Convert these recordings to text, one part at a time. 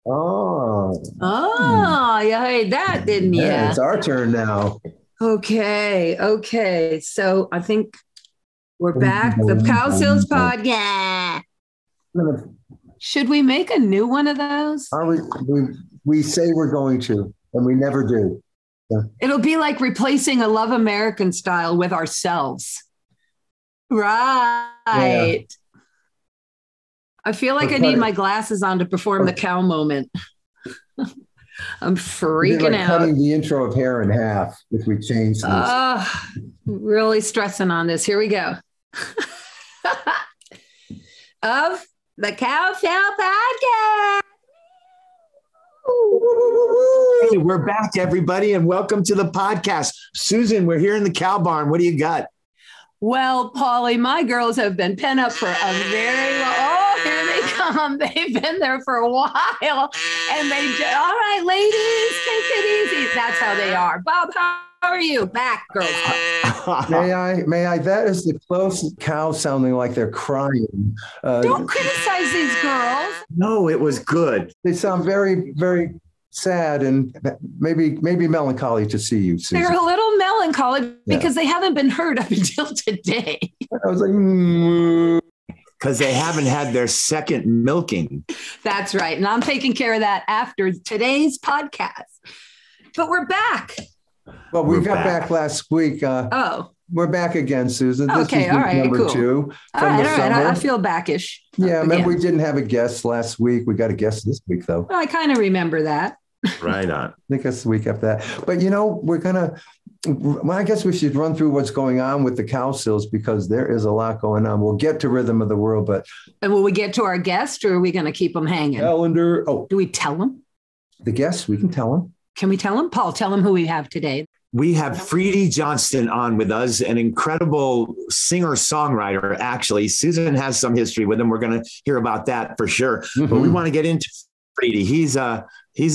Oh. Oh, you heard that, didn't you? Yeah, it's our turn now. Okay. So I think we're back. The Cowsills podcast. Should we make a new one of those? We say we're going to, and we never do. Yeah. It'll be like replacing a Love American style with ourselves. Right. Yeah. I feel like I need my glasses on to perform the cow moment. I'm freaking out. Cutting the intro of Hair in half if we change this. Really stressing on this. Here we go. Of the Cowsills podcast. Hey, we're back, everybody, and welcome to the podcast. Susan, we're here in the cow barn. What do you got? Well, Paulie, my girls have been pent up for a very long. Oh, here they come. They've been there for a while, and all right, ladies, take it easy. That's how they are. Bob, how are you? Back, girls. May I? That is the closest cow sounding like they're crying. Don't criticize these girls. No, it was good. They sound very, very sad and maybe melancholy to see you, Susan. They're a little melancholy because they haven't been heard up until today. I was like, because they haven't had their second milking. That's right. And I'm taking care of that after today's podcast. But we're back. Well, we got back last week. We're back again, Susan. This is all right, number cool. 2. All right. I feel backish. Yeah, remember we didn't have a guest last week. We got a guest this week, though. Well, I kind of remember that. Right on. I think that's the week after that. But, I guess we should run through what's going on with the Cowsills because there is a lot going on. We'll get to Rhythm of the World, but... And will we get to our guest or are we going to keep them hanging? Calendar. Do we tell them? The guest, we can tell them. Can we tell them? Paul, tell them who we have today. We have Freedy Johnston on with us, an incredible singer-songwriter, actually. Susan has some history with him. We're going to hear about that for sure. Mm-hmm. But we want to get into Freedy. He's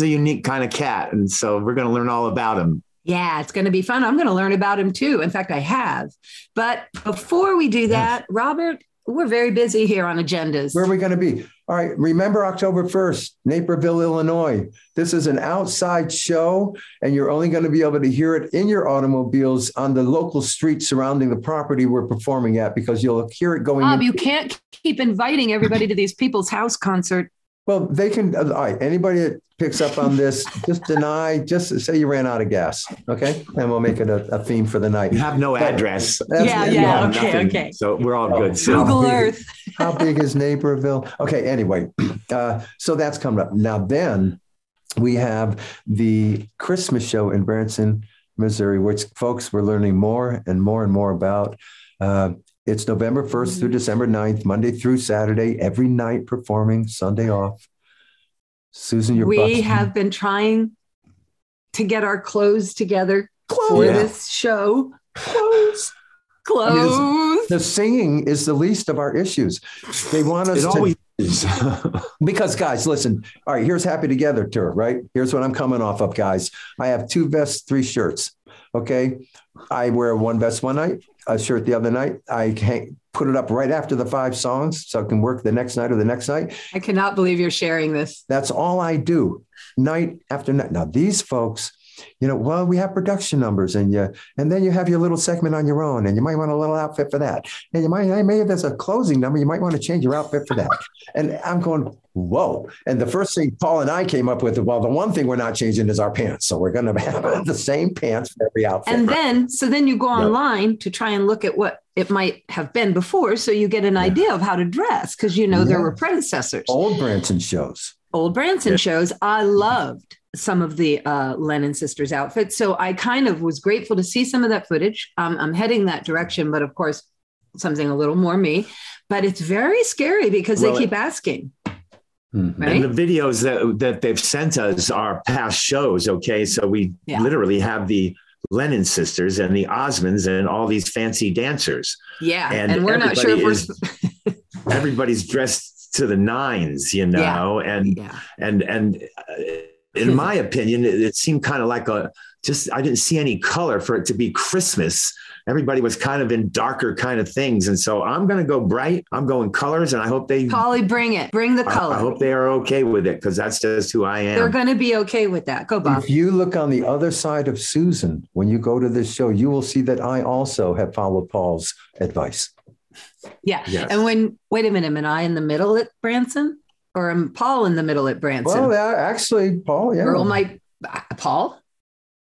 a unique kind of cat, and so we're going to learn all about him. Yeah, it's going to be fun. I'm going to learn about him, too. In fact, I have. But before we do that, Robert, we're very busy here on agendas. Where are we going to be? All right. Remember October 1st, Naperville, Illinois. This is an outside show, and you're only going to be able to hear it in your automobiles on the local streets surrounding the property we're performing at because you'll hear it going. Bob, you can't keep inviting everybody to these people's house concert. Well, they can. All right. Anybody that picks up on this, just say you ran out of gas. Okay. And we'll make it a theme for the night. You have no address. Okay. So we're all good. Google Earth. How big is Naperville? Okay. Anyway, so that's coming up. Now, then we have the Christmas show in Branson, Missouri, which folks we're learning more and more about. It's November 1st through December 9th, Monday through Saturday, every night performing, Sunday off. Susan, we have been trying to get our clothes together for this show. Clothes. The singing is the least of our issues. They want us to. Always is. Because, guys, listen. All right, here's Happy Together tour, right? Here's what I'm coming off of, guys. I have 2 vests, 3 shirts. Okay. I wear one vest one night, a shirt the other night. I put it up right after the 5 songs so I can work the next night or the next night. I cannot believe you're sharing this. That's all I do night after night. Now, these folks, we have production numbers and then you have your little segment on your own and you might want a little outfit for that. And if there's a closing number, you might want to change your outfit for that. And I'm going, whoa. And the first thing Paul and I came up with, well, the one thing we're not changing is our pants. So we're going to have the same pants for every outfit. And then you go online to try and look at what it might have been before. So you get an idea of how to dress because, there were predecessors. Old Branson shows. I loved some of the Lennon sisters outfits. So I kind of was grateful to see some of that footage. I'm heading that direction, but of course, something a little more me. But it's very scary because they keep asking. Mm-hmm. Right? And the videos that they've sent us are past shows. Okay. So we literally have the Lennon sisters and the Osmonds and all these fancy dancers. Yeah. And we're not sure if everybody's dressed to the nines, and in my opinion, it seemed kind of like I didn't see any color for it to be Christmas. Everybody was kind of in darker kind of things. And so I'm going to go bright. I'm going colors, and I hope Polly, bring it. Bring the color. I hope they are okay with it, because that's just who I am. They're going to be okay with that. Go, Bob. If you look on the other side of Susan, when you go to this show, you will see that I also have followed Paul's advice. Yeah. Yes. And wait a minute, am I in the middle at Branson? Or am Paul in the middle at Branson? Well, actually, Paul, yeah. Paul?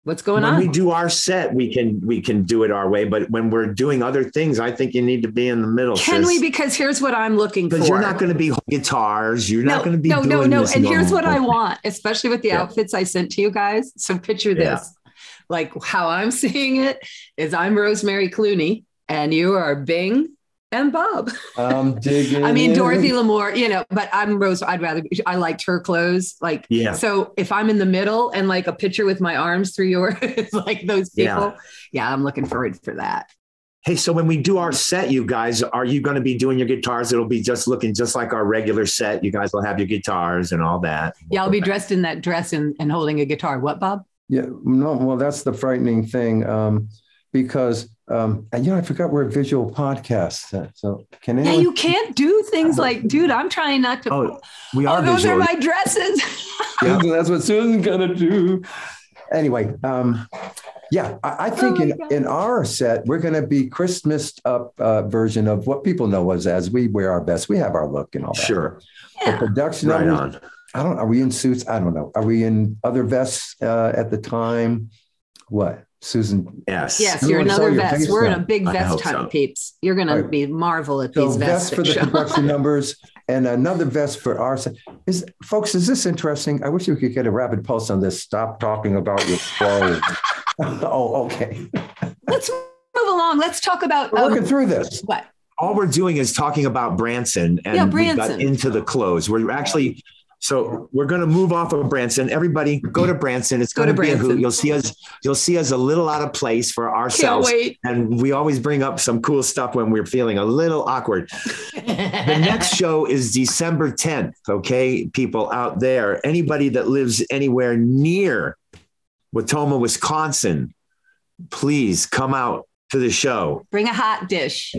What's going on? When we do our set, we can do it our way. But when we're doing other things, I think you need to be in the middle. Can we? Because here's what I'm looking for. Because you're not going to be guitars. You're not going to be No. And here's what I want, especially with the outfits I sent to you guys. So picture this. Like how I'm seeing it is I'm Rosemary Clooney and you are Bing and Bob. I'm digging. I mean, Dorothy Lamour, but I'm Rose. I liked her clothes. So if I'm in the middle and like a picture with my arms through yours, like those people. Yeah, I'm looking forward for that. Hey, so when we do our set, you guys, are you going to be doing your guitars? It'll be just looking just like our regular set. You guys will have your guitars and all that. Yeah, I'll be dressed in that dress and holding a guitar. What, Bob? Yeah, no, well, that's the frightening thing. Because I forgot we're a visual podcast. So can anyone? Yeah, you can't do things like, dude, I'm trying not to. Oh, we are those visual. are my dresses. Yeah, that's what Susan's gonna do. Anyway, I think in our set we're gonna be Christmased up version of what people know us as. We wear our best. We have our look and all that. Sure. Yeah. The production. Right on. Are we in suits? I don't know. Are we in other vests at the time? What? Susan. Yes. You're another vest. We're in a big vest hunt, peeps. You're going to be marvel at these vests. Vest for the production numbers and another vest for our set. Folks, is this interesting? I wish we could get a rapid pulse on this. Stop talking about your clothes. Oh, okay. Let's move along. Let's talk about we're working through this. What? All we're doing is talking about Branson, and we got into the clothes. We're actually. So we're going to move off of Branson. Everybody go to Branson. It's going to be a hoot. You'll see us a little out of place for ourselves. Can't wait. And we always bring up some cool stuff when we're feeling a little awkward. The next show is December 10th. Okay, people out there, anybody that lives anywhere near Watoma, Wisconsin, please come out to the show. Bring a hot dish.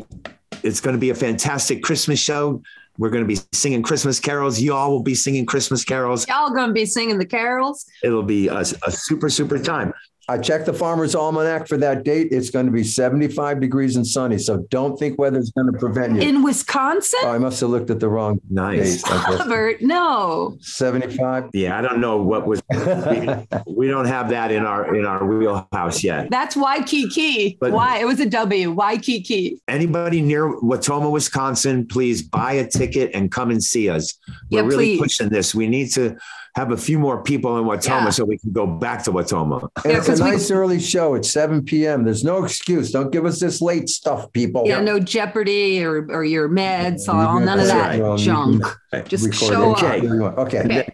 It's going to be a fantastic Christmas show. We're going to be singing Christmas carols. Y'all will be singing Christmas carols. Y'all going to be singing the carols. It'll be a super, super time. I checked the Farmer's Almanac for that date. It's going to be 75 degrees and sunny. So don't think weather's going to prevent you. In Wisconsin? Oh, I must have looked at the wrong date. Robert, no. 75? Yeah, I don't know what was. we don't have that in our wheelhouse yet. That's Waikiki. But why? It was a W. Waikiki. Anybody near Watoma, Wisconsin, please buy a ticket and come and see us. We're really pushing this. We need to have a few more people in Watoma so we can go back to Watoma. And it's a nice early show at 7 p.m. There's no excuse. Don't give us this late stuff, people. Yeah, no Jeopardy or your meds, none of that junk. Just show up. Okay.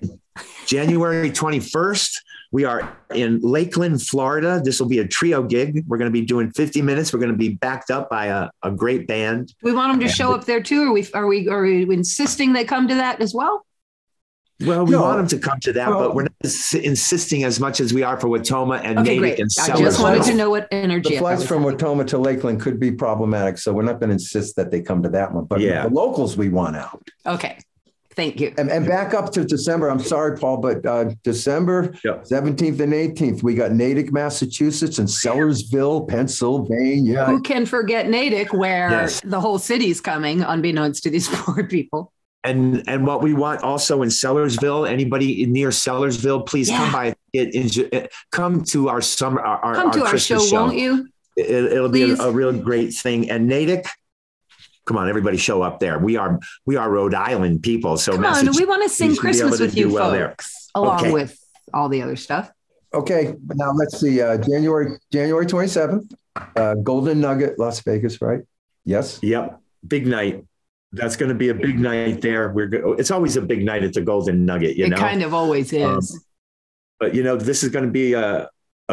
January 21st, we are in Lakeland, Florida. This will be a trio gig. We're going to be doing 50 minutes. We're going to be backed up by a great band. We want them to show up there too. Are we insisting they come to that as well? Well, we want them to come to that, but we're not insisting as much as we are for Watoma and Natick and Sellers. I just wanted to know what energy. The flights from Watoma to Lakeland could be problematic, so we're not going to insist that they come to that one. But the locals we want out. Okay. Thank you. And back up to December. I'm sorry, Paul, but December 17th and 18th, we got Natick, Massachusetts and Sellersville, Pennsylvania. Who can forget Natick, where the whole city's coming, unbeknownst to these poor people. And what we want also in Sellersville, anybody near Sellersville, please come by. Come to our summer, our Christmas show, won't you? It'll be a real great thing. And Natick, come on, everybody show up there. We are Rhode Island people, so come on, we want to sing Christmas with you folks, along with all the other stuff. Okay, now let's see. January 27th, Golden Nugget, Las Vegas, right? Yes. Yep. Big night. That's going to be a big night there. It's always a big night at the Golden Nugget, you know. It kind of always is. But this is going to be a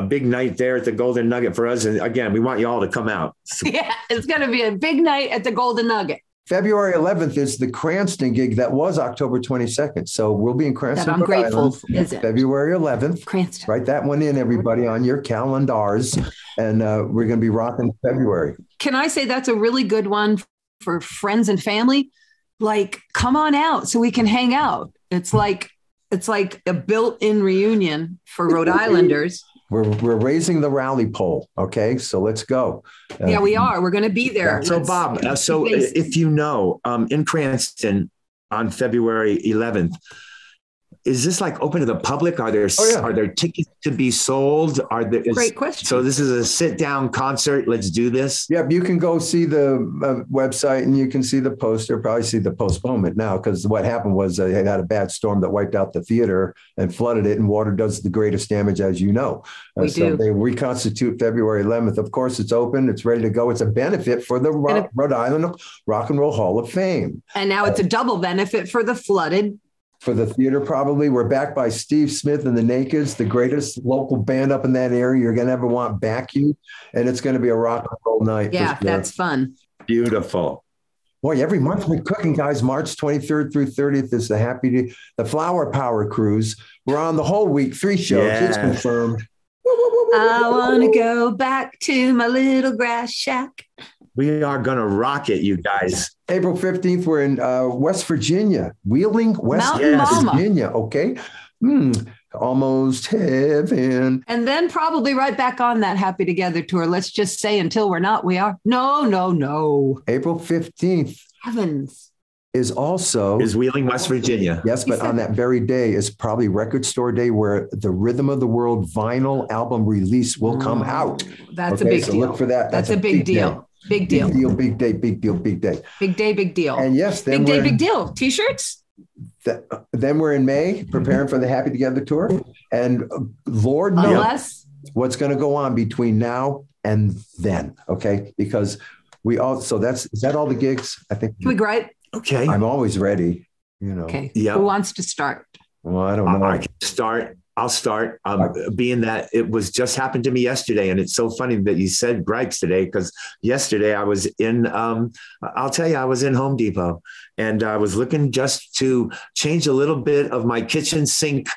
big night there at the Golden Nugget for us. And again, we want you all to come out. Yeah, it's going to be a big night at the Golden Nugget. February 11th is the Cranston gig that was October 22nd. So we'll be in Cranston. That I'm grateful. Is it February 11th? Cranston. Write that one in, everybody, on your calendars. And we're going to be rocking February. Can I say that's a really good one for friends and family? Like, come on out so we can hang out. It's like a built-in reunion for Rhode Islanders. We're raising the rally pole. Okay, so let's go. Yeah, we are. We're going to be there. So Bob, if you know, in Cranston on February 11th, is this like open to the public? Are there tickets to be sold? Great question. So this is a sit down concert. Let's do this. Yeah, you can go see the website and you can see the poster, probably see the postponement now, because what happened was they had a bad storm that wiped out the theater and flooded it, and water does the greatest damage, as you know. So they reconstitute February 11th. Of course, it's open. It's ready to go. It's a benefit for the Rhode Island Rock and Roll Hall of Fame. And now it's a double benefit for the flooded. For the theater, probably. We're backed by Steve Smith and the Nakeds, the greatest local band up in that area you're going to ever want back you. And it's going to be a rock and roll night. Yeah, that's fun. Beautiful. Boy, every month we're cooking, guys. March 23rd through 30th is the Flower Power Cruise. We're on the whole week, 3 shows. Yeah. It's confirmed. I want to go back to my little grass shack. We are going to rock it, you guys. April 15th, we're in West Virginia, Wheeling, West Virginia. Okay. Almost heaven. And then probably right back on that Happy Together tour. Let's just say until we're not, we are. No. April 15th. Heavens. Is Wheeling, West Virginia. Yes, but on that very day is probably Record Store Day, where the Rhythm of the World vinyl album release will come out. That's a big deal. Look for that. That's a big deal. Big deal. Big day. Big day, big deal. And yes, then big deal. T-shirts. Then we're in May, preparing for the Happy Together tour. And Lord knows what's going to go on between now and then. Okay. Because is that all the gigs? I think. Can we gripe? Okay. I'm always ready. Okay. Yeah. Who wants to start? Well, I don't know. I can start. I'll start, being that it was just happened to me yesterday. And it's so funny that you said gripes today, because yesterday I was in, I'll tell you, I was in Home Depot, and I was looking just to change a little bit of my kitchen sink,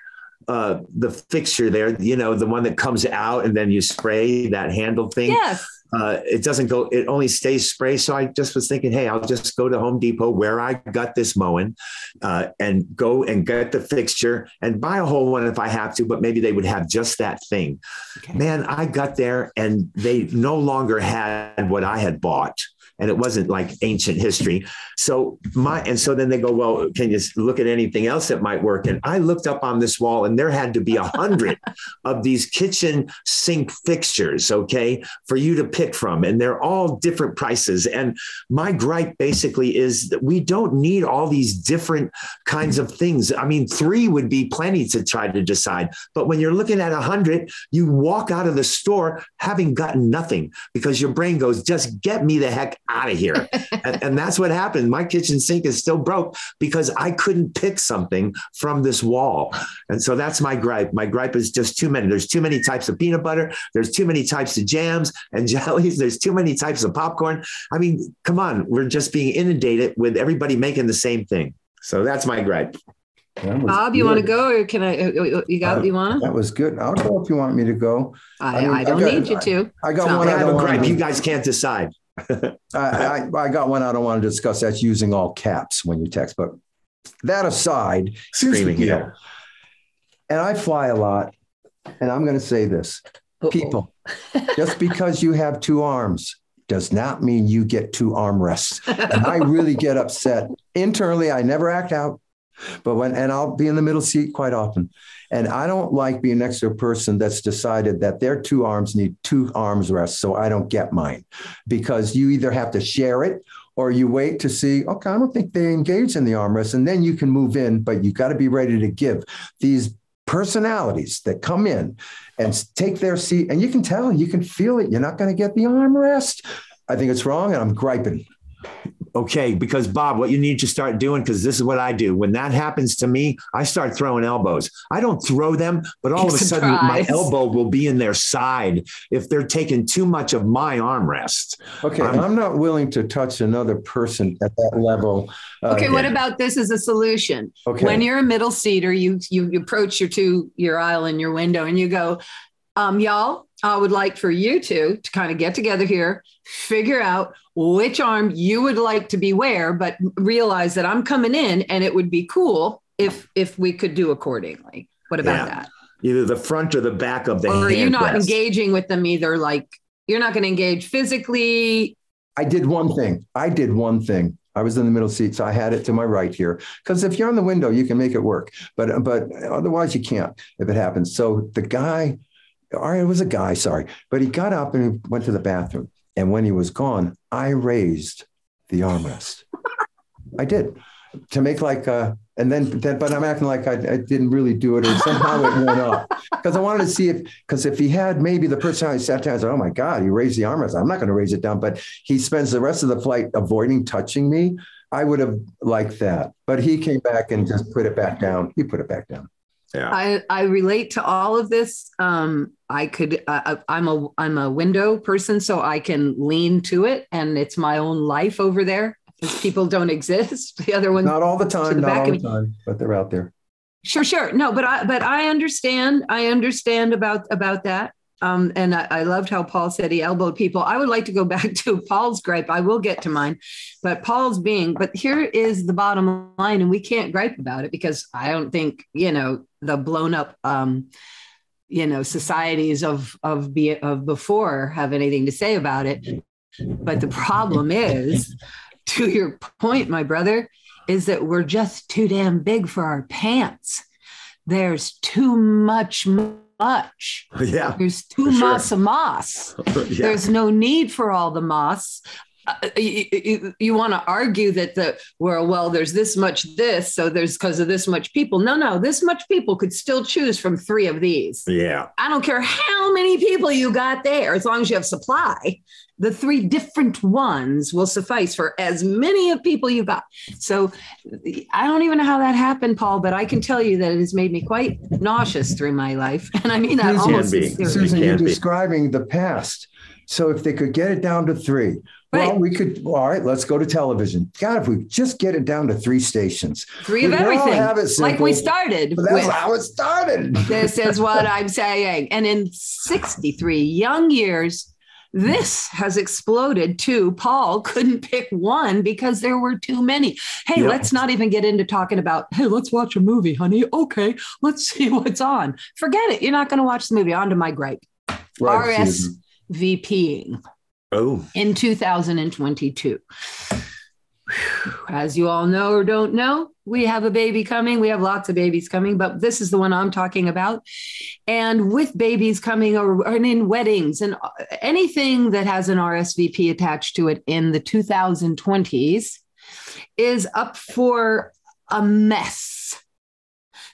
the fixture there, the one that comes out and then you spray that handle thing. Yes. It doesn't go, it only stays spray. So I just was thinking, hey, I'll just go to Home Depot where I got this mowing, and go and get the fixture and buy a whole one if I have to, but maybe they would have just that thing. Okay. Man, I got there and they no longer had what I had bought. And it wasn't like ancient history. So then they go, well, can you look at anything else that might work? And I looked up on this wall, and there had to be 100 of these kitchen sink fixtures, okay, for you to pick from. And they're all different prices. And my gripe basically is that we don't need all these different kinds of things. I mean, 3 would be plenty to try to decide. But when you're looking at 100, you walk out of the store having gotten nothing, because your brain goes, just get me the heck out of here. and that's what happened. My kitchen sink is still broke because I couldn't pick something from this wall. And so that's my gripe. My gripe is just too many. There's too many types of peanut butter. There's too many types of jams and jellies. There's too many types of popcorn. I mean, come on. We're just being inundated with everybody making the same thing. So that's my gripe. Bob, you want to go, or can I? You want to? That was good. I'll go if you want me to go. I don't need you to. I got one. I have a gripe. You guys can't decide. I got one I don't want to discuss. That's using all caps when you text. But that aside, screaming here. And I fly a lot, and I'm going to say this: people, just because you have 2 arms does not mean you get 2 armrests. And I really get upset internally. I never act out. But I'll be in the middle seat quite often. And I don't like being next to a person that's decided that their 2 arms need 2 arms rests. So I don't get mine, because you either have to share it or you wait to see, okay, I don't think they engage in the armrest, and then you can move in, but you got to be ready to give these personalities that come in and take their seat. And you can tell, you can feel it. You're not going to get the armrest. I think it's wrong. And I'm griping. Okay, because Bob, what you need to start doing, because this is what I do. When that happens to me, I start throwing elbows. I don't throw them, but all of a sudden my elbow will be in their side if they're taking too much of my armrest. Okay, I'm not willing to touch another person at that level. Okay, what about this as a solution? Okay. When you're a middle seater, you approach your aisle in your window and you go, y'all, I would like for you to kind of get together here, figure out which arm you would like to be where, but realize that I'm coming in and it would be cool if we could do accordingly. What about that? Either the front or the back of the hand. Or you're not engaging with them either. Like you're not going to engage physically. I did one thing. I was in the middle seat, so I had it to my right here. Because if you're on the window, you can make it work. But otherwise you can't if it happens. So the guy, it was a guy, sorry. But he got up and went to the bathroom. And when he was gone, I raised the armrest. I did. To make like but I'm acting like I didn't really do it, or somehow it went up. Because I wanted to see if he had maybe the person I sat down and said, oh my God, he raised the armrest. I'm not going to raise it down. But he spends the rest of the flight avoiding touching me. I would have liked that. But he came back and just put it back down. He put it back down. Yeah. I relate to all of this. I'm a window person, so I can lean to it, and it's my own life over there. Because people don't exist. The other ones, not all the time, but they're out there. Sure. No, but I understand. I understand about that. And I loved how Paul said he elbowed people. I would like to go back to Paul's gripe. I will get to mine, but here is the bottom line, and we can't gripe about it because I don't think, the blown up, societies of before have anything to say about it. But the problem is, to your point, my brother, is that we're just too damn big for our pants. There's too much. Yeah. There's too much moss. Yeah. There's no need for all the moss. You want to argue that there's this much so there's because of this much people. No, this much people could still choose from 3 of these. Yeah. I don't care how many people you got there, as long as you have supply. The 3 different ones will suffice for as many of people you got. So I don't even know how that happened, Paul, but I can tell you that it has made me quite nauseous through my life. And I mean that almost sincerely. Susan, you're describing the past. So if they could get it down to 3, well, we could. All right, let's go to television. God, if we just get it down to 3 stations, 3 of everything, like we started. That's how it started. This is what I'm saying. And in 63 young years, this has exploded to Paul couldn't pick one because there were too many. Hey, let's not even get into talking about, hey, let's watch a movie, honey. Okay, let's see what's on. Forget it. You're not going to watch the movie. On to my gripe. Right, RSVPing. Oh. In 2022. As you all know or don't know, we have a baby coming. We have lots of babies coming, but this is the one I'm talking about. And with babies coming or in weddings and anything that has an RSVP attached to it in the 2020s is up for a mess.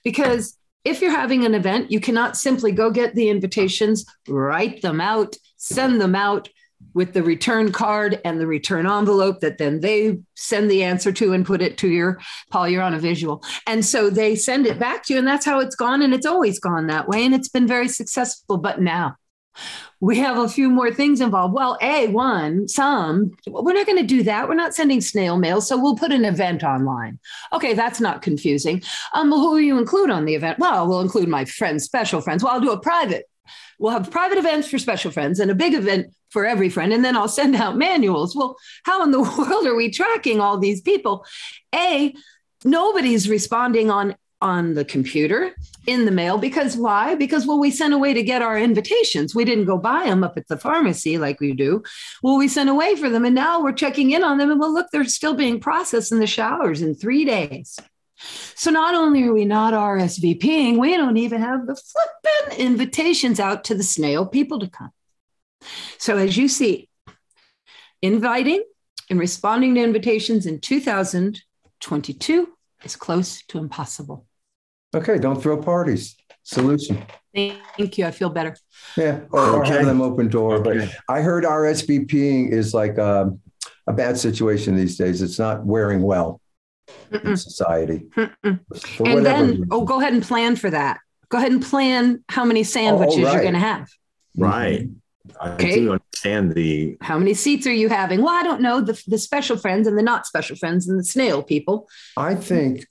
Because if you're having an event, you cannot simply go get the invitations, write them out, send them out with the return card and the return envelope that then they send the answer to and put it to Paul, you're on a visual. And so they send it back to you, and that's how it's gone. And it's always gone that way. And it's been very successful. But now we have a few more things involved. Well, we're not going to do that. We're not sending snail mail. So we'll put an event online. Okay, that's not confusing. Well, who will you include on the event? Well, we'll include my friends, special friends. Well, I'll do a private. We'll have private events for special friends and a big event for every friend. And then I'll send out manuals. Well, how in the world are we tracking all these people? Nobody's responding on the computer, in the mail. Because why? Because, we sent away to get our invitations. We didn't go buy them up at the pharmacy like we do. Well, we sent away for them. And now we're checking in on them. And look, they're still being processed in the showers in 3 days. So not only are we not RSVPing, we don't even have the flipping invitations out to the snail people to come. So as you see, inviting and responding to invitations in 2022 is close to impossible. Okay, don't throw parties. Solution. Thank you. I feel better. Yeah, or have them open door. But I heard RSVPing is like a bad situation these days. It's not wearing well in society. And then, go ahead and plan for that. Go ahead and plan how many sandwiches you're going to have. Right. Okay. I do understand how many seats are you having? Well, I don't know. The special friends and the not special friends and the snail people. I think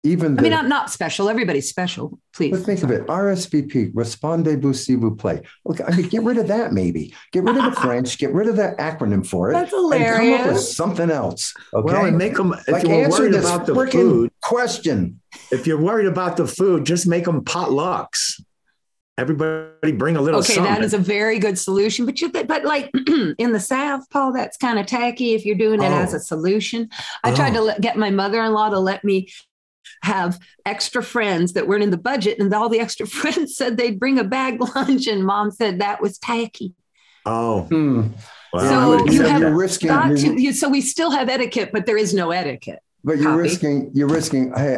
not special. Everybody's special, please. But think of it. RSVP, Respondez-vous s'il vous plaît. Look, I mean, get rid of that maybe. Get rid of the French. Get rid of the acronym for it. That's hilarious. And come up with something else. Okay. Well, and make them, if you're worried about the food question. If you're worried about the food, just make them potlucks. Everybody bring a little something. That is a very good solution. But like in the South, Paul, that's kind of tacky if you're doing it as a solution. I tried to get my mother-in-law to let me have extra friends that weren't in the budget, and all the extra friends said they'd bring a bag lunch, and Mom said that was tacky. Oh, well, so you're risking. So we still have etiquette, but there is no etiquette. But you're risking. Hey,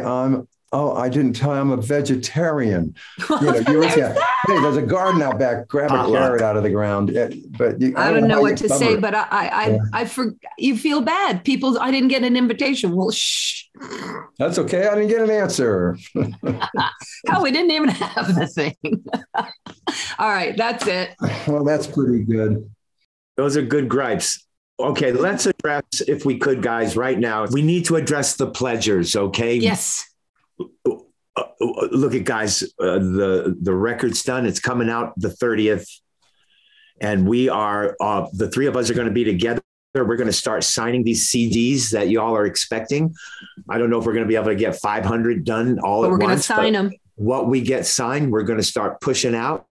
I didn't tell you I'm a vegetarian. You're risking. Hey, there's a garden out back. Grab a carrot out of the ground. But I don't know what to say. But you feel bad. I didn't get an invitation. Well, shh. That's okay. I didn't get an answer. We didn't even have the thing. All right, that's it. Well, that's pretty good. Those are good gripes. Okay, let's address, if we could, guys, right now. We need to address the pledgers, okay? Yes. Look at guys, the record's done. It's coming out the 30th. And we are, the three of us are going to be together. We're going to start signing these CDs that y'all are expecting. I don't know if we're going to be able to get 500 done all at once. We're going to sign them. What we get signed, we're going to start pushing out.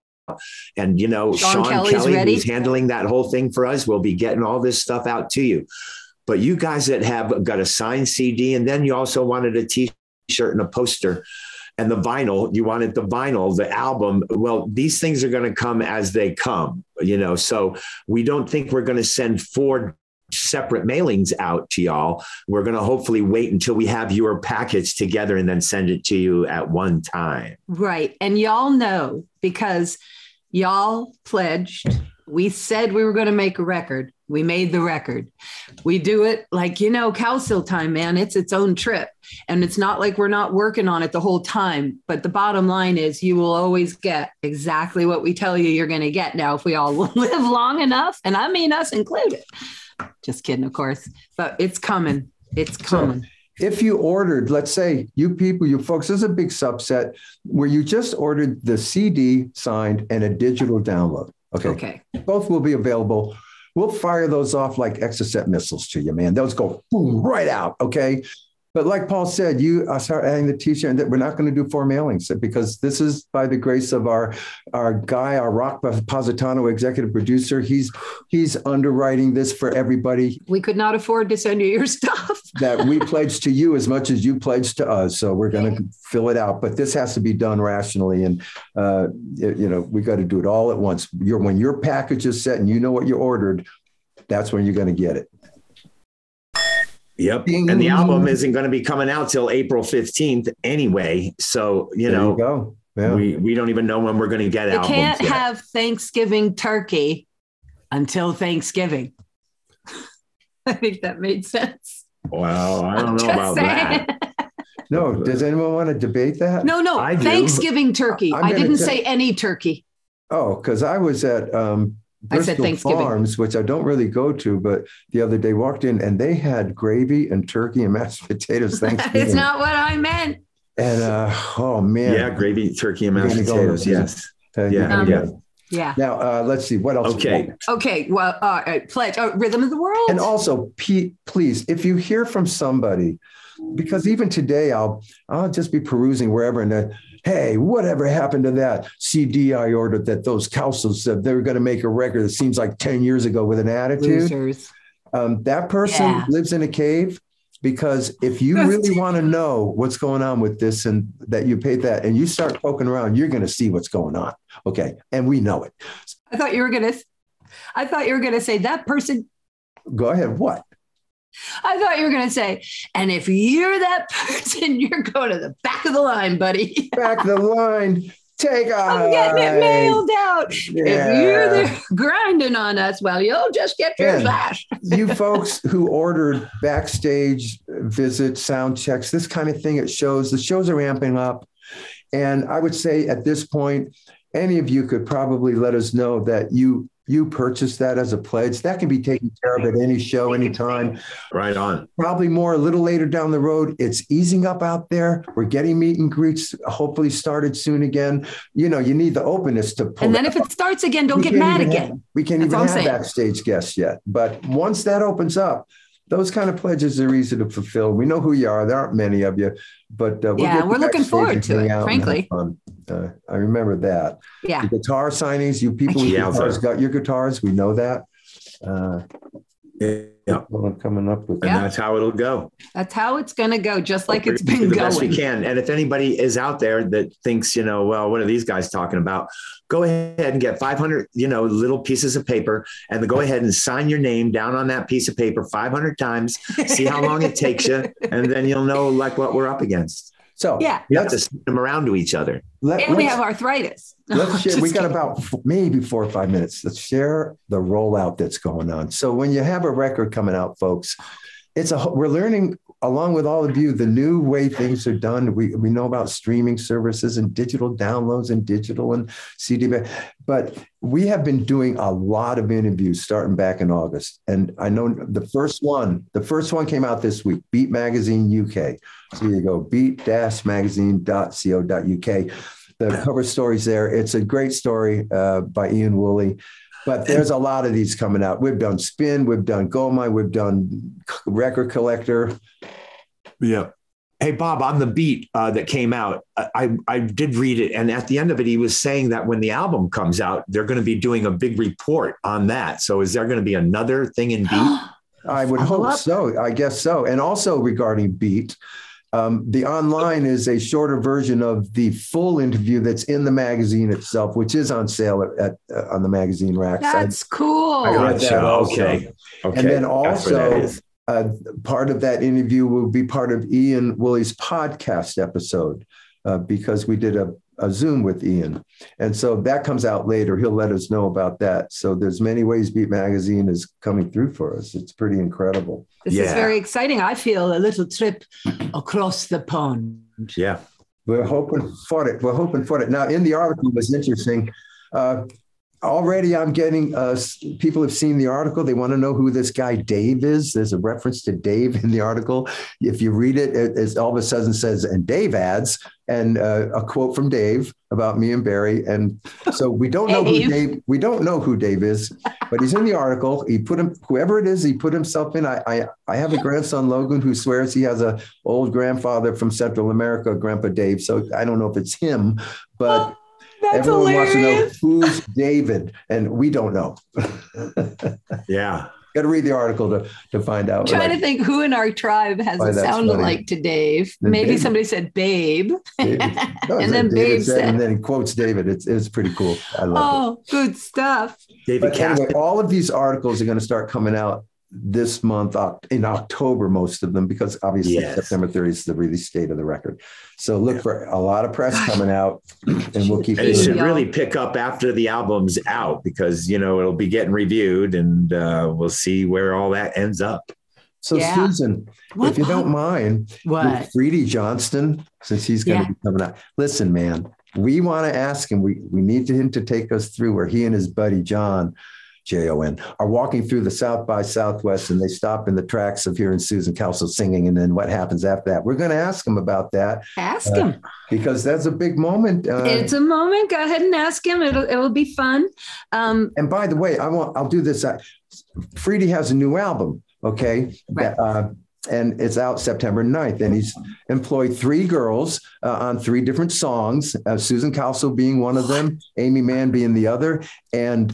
And, Sean Kelly, who's handling that whole thing for us, will be getting all this stuff out to you. But you guys that have got a signed CD, and then you also wanted a T-shirt and a poster and the vinyl, you wanted the vinyl, the album. Well, these things are going to come as they come, so we don't think we're going to send 4 separate mailings out to y'all. We're going to hopefully wait until we have your package together and then send it to you at one time. Right. And y'all know, because y'all pledged, we said we were going to make a record. We made the record. We do it like, Cowsill time, man, it's its own trip. And it's not like we're not working on it the whole time. But the bottom line is you will always get exactly what we tell you you're going to get. Now, if we all live long enough, and I mean us included. Just kidding, of course, but it's coming. It's coming. So if you ordered, let's say you folks, there's a big subset where you just ordered the CD signed and a digital download. Okay. Both will be available. We'll fire those off like Exocet missiles to you, man. Those go boom, right out. Okay. But like Paul said, you start adding the T-shirt, and we're not going to do 4 mailings because this is by the grace of our Rock Positano executive producer. He's underwriting this for everybody. We could not afford to send you your stuff. That we pledge to you as much as you pledge to us. So we're going to fill it out. But this has to be done rationally. And, we got to do it all at once. When your package is set and you know what you ordered, that's when you're going to get it. Yep. And the album isn't going to be coming out till April 15th anyway. So, there you go. Yeah. We don't even know when we're going to get albums. You can't have Thanksgiving turkey until Thanksgiving. I think that made sense. Well, I don't know about that. No. Does anyone want to debate that? No. Thanksgiving turkey. I didn't say any turkey. Oh, because I was at Bristol Farms, which I don't really go to, but the other day walked in and they had gravy and turkey and mashed potatoes. Thanksgiving. It's not what I meant. And oh man, yeah, gravy, turkey, and mashed potatoes. Yes, yeah. Now let's see what else. Okay. Well, pledge Rhythm of the World, and also please, if you hear from somebody, because even today I'll just be perusing wherever and. Hey, whatever happened to that CD I ordered that those Cowsills said they were going to make a record that seems like 10 years ago with an attitude? Losers. That person lives in a cave, because if you really want to know what's going on with this and that you paid that and you start poking around, you're going to see what's going on. Okay. And we know it. I thought you were going to say that person. Go ahead. What? I thought you were going to say, and if you're that person, you're going to the back of the line, buddy. Back of the line. Take I'm getting it mailed out. Yeah. If you're there grinding on us, well, you'll just get yours fast. You folks who ordered backstage visits, sound checks, this kind of thing, the shows are ramping up. And I would say at this point, any of you could probably let us know that you purchased that as a pledge. That can be taken care of at any show, anytime. Right on. Probably more a little later down the road. It's easing up out there. We're getting meet and greets, hopefully started soon again. You need the openness to pull. And then if it starts again, don't get mad again. We can't even have backstage guests yet. But once that opens up, those kind of pledges are easy to fulfill. We know who you are. There aren't many of you, but we're looking forward to it, frankly. I remember that. Yeah. The guitar signings, you people with guitars got your guitars. We know that. What I'm coming up with. And that's how it'll go. That's how it's going to go, just like it's been going. The best we can. And if anybody is out there that thinks, well, what are these guys talking about? Go ahead and get 500, little pieces of paper, and go ahead and sign your name down on that piece of paper 500 times. See how long it takes you, and then you'll know like what we're up against. So you have to send them around to each other. And we have arthritis. Let's share. We got about maybe 4 or 5 minutes. Let's share the rollout that's going on. So when you have a record coming out, folks, we're learning along with all of you the new way things are done. We know about streaming services and digital downloads and digital and CD, but we have been doing a lot of interviews starting back in August. And I know the first one came out this week, Beat Magazine UK. So you go, beat-magazine.co.uk. The cover story's there. It's a great story by Ian Woolley. But there's a lot of these coming out. We've done Spin, we've done Gomai, we've done Record Collector. Yeah. Hey, Bob, on the beat that came out, I did read it. And at the end of it, he was saying that when the album comes out, they're going to be doing a big report on that. So is there going to be another thing in beat? I would hope so. I guess so. And also regarding beat, the online is a shorter version of the full interview that's in the magazine itself, which is on sale on the magazine racks. That's cool. I read that also. Okay. And then also part of that interview will be part of Ian Woolley's podcast episode because we did a Zoom with Ian. And so that comes out later. He'll let us know about that. So there's many ways Beat Magazine is coming through for us. It's pretty incredible. This is very exciting. I feel a little trip across the pond. Yeah. We're hoping for it. Now, in the article, it was interesting. Already I'm getting, people have seen the article. They want to know who this guy Dave is. There's a reference to Dave in the article. If you read it, it all of a sudden says, and Dave adds, and a quote from Dave about me and Barry. And so we don't know who Dave is, but he's in the article. He put whoever it is, he put himself in. I have a grandson, Logan, who swears he has an old grandfather from Central America, Grandpa Dave. So I don't know if it's him, but That's everyone hilarious. wants to know who's David, and we don't know. Yeah. Got to read the article to find out. I'm trying to think who in our tribe has a sound alike to Dave. Maybe somebody said Babe. And then Babe said. And then he quotes David. It's pretty cool. I love it. Good stuff. David anyway, all of these articles are going to start coming out this month in October, most of them, because obviously September 30th is the release date of the record. So look for a lot of press coming out, and we'll keep. And it should really pick up after the album's out because it'll be getting reviewed, and we'll see where all that ends up. So Susan, if you don't mind, with Freedy Johnston, since he's going to be coming out, listen, man, we want to ask him. We need him to take us through where he and his buddy John. Jon are walking through the South by Southwest, and they stop in the tracks of hearing Susan Cowsill singing, and then what happens after that. We're going to ask him about that. Ask him, because that's a big moment. It's a moment. Go ahead and ask him. It'll be fun. And by the way, I'll do this. Freedy has a new album. Okay. Right. And it's out September 9th. And he's employed 3 girls on 3 different songs, Susan Cowsill being one of them, Amy Mann being the other, and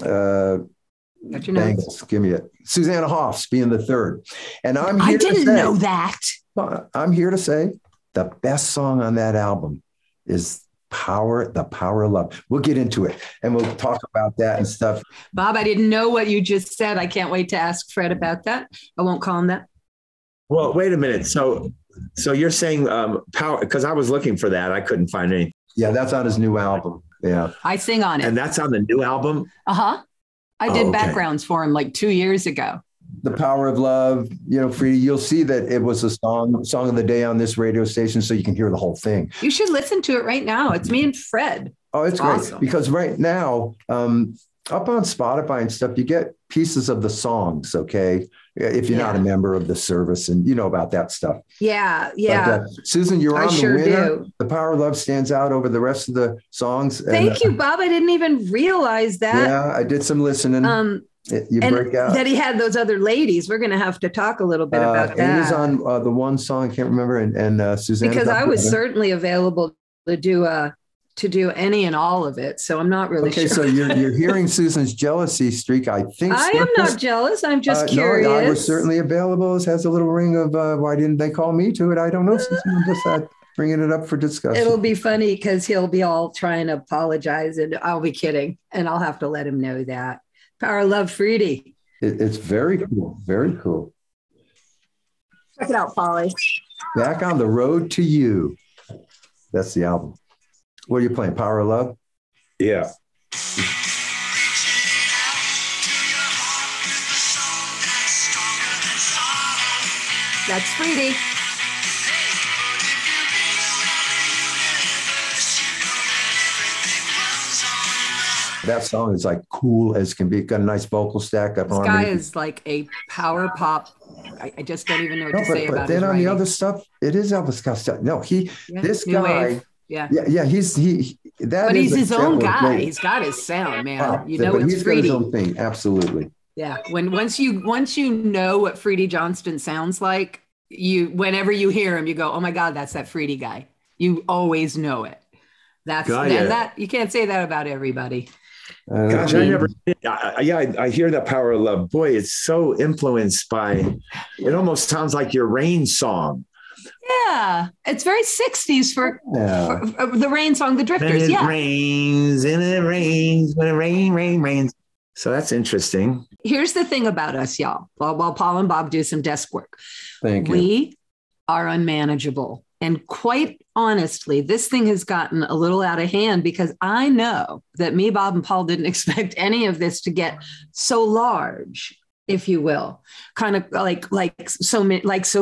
Bengals, give me it. Susanna Hoffs being the third. And I didn't know that. I'm here to say the best song on that album is The Power of Love. We'll get into it and we'll talk about that and stuff. Bob, I didn't know what you just said. I can't wait to ask Fred about that. I won't call him that. Well, wait a minute. So So you're saying power, because I was looking for that. I couldn't find any. Yeah, that's on his new album. Yeah. I sing on it. And that's on the new album? Uh-huh. I did backgrounds for him like 2 years ago. The Power of Love, Freedy, you'll see that it was a song of the day on this radio station, so you can hear the whole thing. You should listen to it right now. It's me and Fred. Oh, it's awesome. Great. Because right now, up on Spotify and stuff, you get pieces of the songs, okay? If you're not a member of the service and you know about that stuff. Yeah. But, Susan, you're on the sure winner. Do. The Power of Love stands out over the rest of the songs. Thank you, Bob. I didn't even realize that. Yeah, I did some listening. You break out. That he had those other ladies. We're going to have to talk a little bit about that. It is on the one song I can't remember, and Suzanne. Because I was certainly available to do any and all of it, so I'm not really sure. Okay, so you're hearing Susan's jealousy streak. I think I am not jealous. I'm just curious. No, I was certainly available. It has a little ring of why didn't they call me to it? I don't know, Susan. I'm just bringing it up for discussion. It'll be funny because he'll be all trying to apologize, and I'll be kidding, and I'll have to let him know that. Power of Love, Freedy. It's very cool. Very cool. Check it out, Polly. Back on the Road to You. That's the album. What are you playing? Power of Love? Yeah. That's Freedy. That song is like cool as can be. Got a nice vocal stack up. This guy is like a power pop. I just don't even know what to say about it. But then on the other stuff, it is Elvis Costello. No, this guy. Wave. Yeah. He's But he's his own guy. He's got his sound, man. Wow. It's Freedy. Got his own thing. Absolutely. Yeah. Once you know what Freedy Johnston sounds like, whenever you hear him, you go, oh my God, that's that Freedy guy. You always know it. That you can't say that about everybody. Gosh, I never. I hear that Power of Love. Boy, it's so influenced by. It almost sounds like your Rain song. Yeah, it's very 60s for the Rain song, The Drifters. When it rains and it rains when it rains. So that's interesting. Here's the thing about us, y'all. While Paul and Bob do some desk work, we are unmanageable. And quite honestly, this thing has gotten a little out of hand because I know that me, Bob, and Paul didn't expect any of this to get so large, if you will, kind of so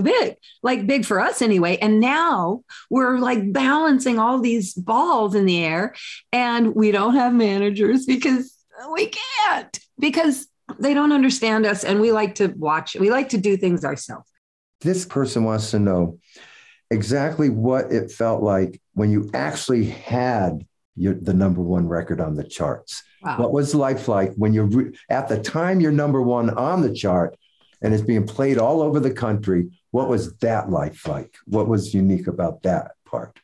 big, like big for us anyway. And now we're like balancing all these balls in the air, and we don't have managers because we can't, because they don't understand us, and we like to do things ourselves. This person wants to know exactly what it felt like when you actually had the number one record on the charts. Wow. What was life like when at the time you're number one on the chart and it's being played all over the country? What was that life like? What was unique about that part?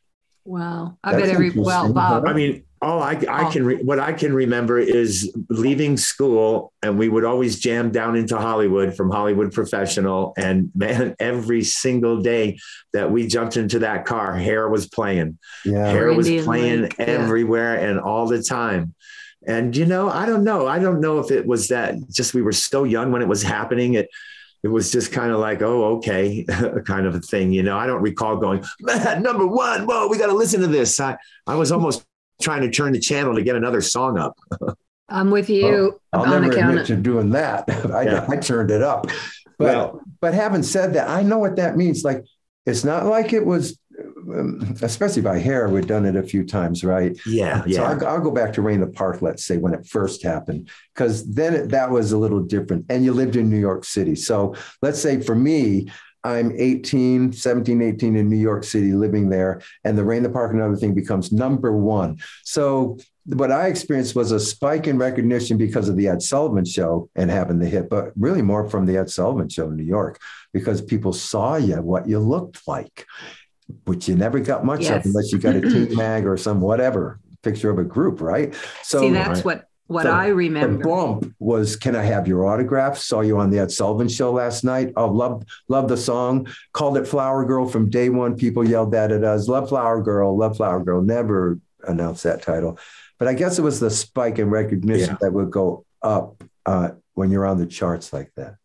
Wow. Bob. I mean, what I can remember is leaving school, and we would always jam down into Hollywood from Hollywood Professional. And man, every single day that we jumped into that car, Hair was playing. Yeah. Hair was playing everywhere and all the time. And, I don't know if it was that just we were so young when it was happening. It was just kind of like, oh, okay, kind of a thing. I don't recall going, man, number one, whoa, we got to listen to this. I was almost trying to turn the channel to get another song up. I'm with you. I'll never admit to doing that. I turned it up. But having said that, I know what that means. Like, it's not like it was, especially by Hair, we've done it a few times, right? Yeah. So I'll go back to Rain in the Park, let's say, when it first happened, because then that was a little different. And you lived in New York City. So let's say for me, I'm 17, 18 in New York City, living there, and the Rain in the Park and other thing becomes number one. So what I experienced was a spike in recognition because of the Ed Sullivan Show and having the hit, but really more from the Ed Sullivan Show in New York, because people saw what you looked like, which you never got much of unless you got a Teen Mag or some whatever picture of a group, right? So see, that's what I remember. The bump was, can I have your autograph? Saw you on the Ed Sullivan Show last night. Oh, love the song. Called it Flower Girl from day one. People yelled that at us. Love Flower Girl, love Flower Girl. Never announced that title. But I guess it was the spike in recognition that would go up when you're on the charts like that.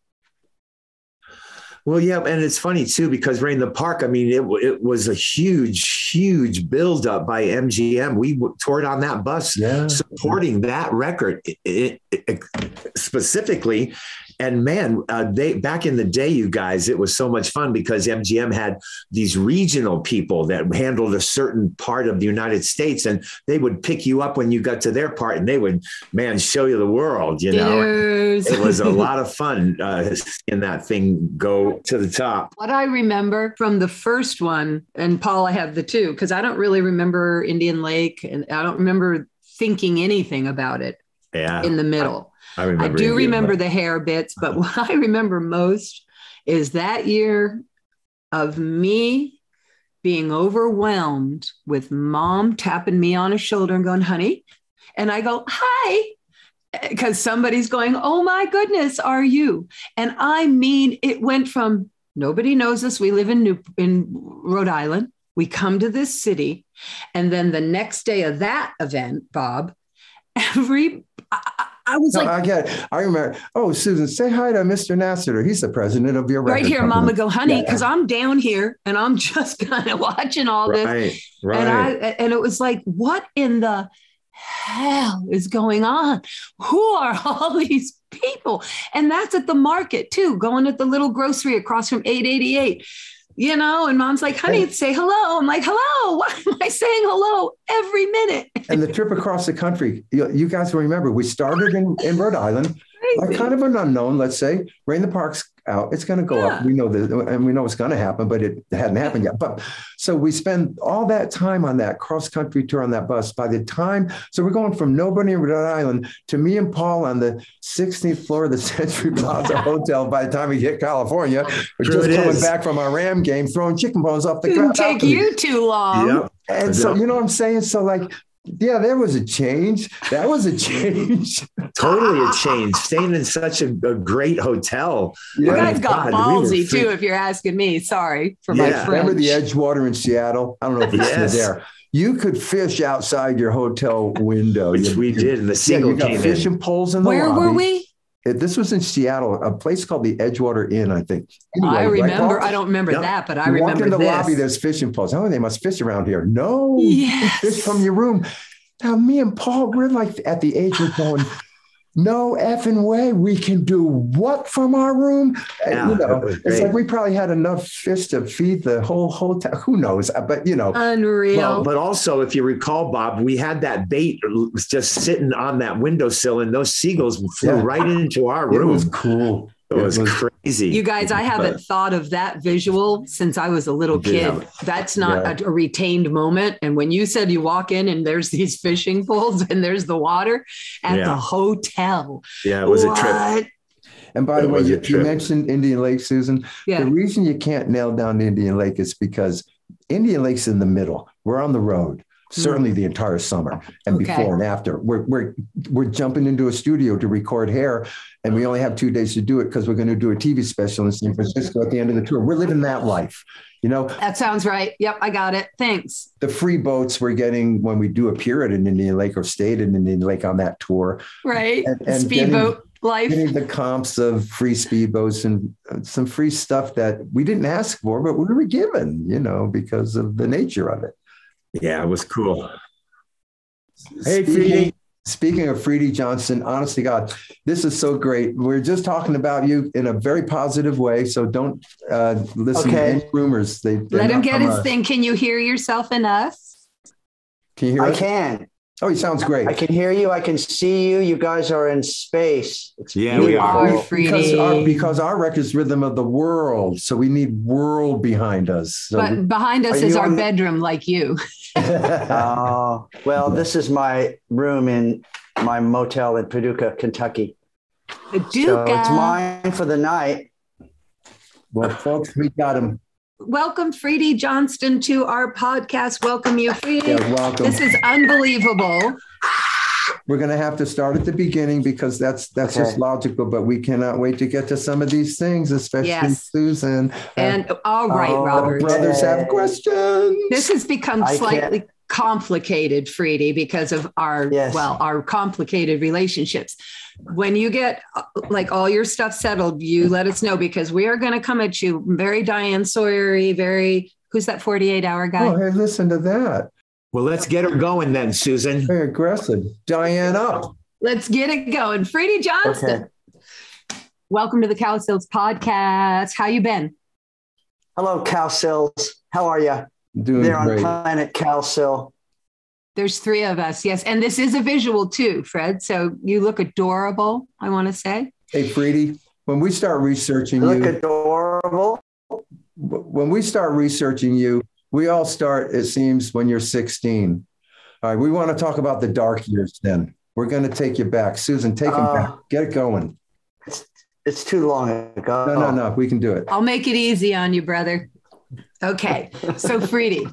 Well, yeah, and it's funny too because Rain the Park. I mean, it was a huge buildup by MGM. We toured on that bus, supporting that record specifically. And man, they back in the day, you guys, it was so much fun because MGM had these regional people that handled a certain part of the United States, and they would pick you up when you got to their part, and they would, man, show you the world. You know, it was a lot of fun in that thing go to the top. What I remember from the first one, and Paul, I have the two, because I don't really remember Indian Lake, and I don't remember thinking anything about it. In the middle. I do remember the hair bits, but what I remember most is that year of me being overwhelmed with Mom tapping me on a shoulder and going, honey, and I go, hi, because somebody's going, oh my goodness, are you? And I mean, it went from nobody knows us. We live in Rhode Island. We come to this city. And then the next day of that event, Bob, I was I remember. Oh, Susan, say hi to Mr. Nassiter. He's the president of your record here. company. Mom would go, honey, because I'm down here and I'm just kind of watching all this. Right. And it was like, what in the hell is going on? Who are all these people? And that's at the market too, going at the little grocery across from 888. You know, and Mom's like, honey, say hello. I'm like, hello. Why am I saying hello every minute? And the trip across the country, you guys will remember, we started in Rhode Island, like kind of an unknown, let's say. Rain the Park's out. It's going to go up. We know that, and we know it's going to happen, but it hadn't happened yet. But so we spend all that time on that cross-country tour on that bus. By the time, so we're going from nobody in Rhode Island to me and Paul on the 16th floor of the Century Plaza Hotel. By the time we hit California, we're just coming back from our Ram game, throwing chicken bones off the ground. Didn't take you too long. Yep. And so, you know what I'm saying? So like, yeah, there was a change. That was a change. Totally a change. Staying in such a great hotel. You guys got ballsy too, if you're asking me. Sorry for my friend. Remember the Edgewater in Seattle? I don't know if it's still there. You could fish outside your hotel window. Which we did. And the seagull came in. Fishing poles in the lobby. Where were we? This was in Seattle, a place called the Edgewater Inn, I think. Anyway, I remember. Right, I don't remember that, but I remember in the lobby, there's fishing poles. Oh, they must fish around here. No, fish from your room. Now, me and Paul, we're like at the age of going, no effing way we can do what from our room? Yeah, it's like we probably had enough fish to feed the whole hotel. Who knows? But, Unreal. Well, but also, if you recall, Bob, we had that bait was just sitting on that windowsill and those seagulls flew right into our room. It was cool. It was crazy. You guys, I haven't thought of that visual since I was a little kid. That's not a retained moment. And when you said you walk in and there's these fishing poles and there's the water at the hotel. Yeah, it was a trip. And by the way, you mentioned Indian Lake, Susan. Yeah. The reason you can't nail down Indian Lake is because Indian Lake's in the middle. We're on the road. Certainly the entire summer and before and after. We're jumping into a studio to record Hair, and we only have 2 days to do it because we're going to do a TV special in San Francisco at the end of the tour. We're living that life, That sounds right. Yep, I got it. Thanks. The free boats we're getting when we do appear at an Indian Lake or stayed in Indian Lake on that tour. Right. And speedboat life. Getting the comps of free speedboats and some free stuff that we didn't ask for, but we were given, because of the nature of it. Yeah, it was cool. Hey, Freedy. Speaking of Freedy Johnston, honest to God, this is so great. We're just talking about you in a very positive way, so don't listen to any rumors. Let him get his thing. Can you hear yourself in us? Can you hear us? I can. Oh, he sounds great. I can hear you. I can see you. You guys are in space. We are. Because our record's Rhythm of the World. So we need world behind us. So but behind us is our bedroom, like you. Well, this is my room in my motel in Paducah, Kentucky. Paducah. So it's mine for the night. Well, folks, we got him. Welcome, Freedy Johnston, to our podcast. Welcome you, Freedy. Yeah, welcome. This is unbelievable. We're going to have to start at the beginning because that's just logical, but we cannot wait to get to some of these things, especially Susan. And all right, Robert. The brothers have questions. This has become slightly... complicated, Freedy, because of our complicated relationships. When you get like all your stuff settled, you let us know, because we are going to come at you very Diane Sawyer-y, very, who's that 48-hour guy? Oh, hey, listen to that. Well, let's get her going then, Susan. Very aggressive. Diane up. Let's get it going. Freedy Johnston. Okay. Welcome to the Cowsills podcast. How you been? Hello, Cowsills. How are you? Doing They're great. on planet Cowsill. There's 3 of us. Yes. And this is a visual too, Fred. So you look adorable, I want to say. Hey, Freedy, when we start researching you. Look adorable. When we start researching you, we all start, it seems, when you're 16. All right. We want to talk about the dark years then. We're going to take you back. Susan, take them back. Get it going. It's too long ago. No. We can do it. I'll make it easy on you, brother. Okay. So, Freedy,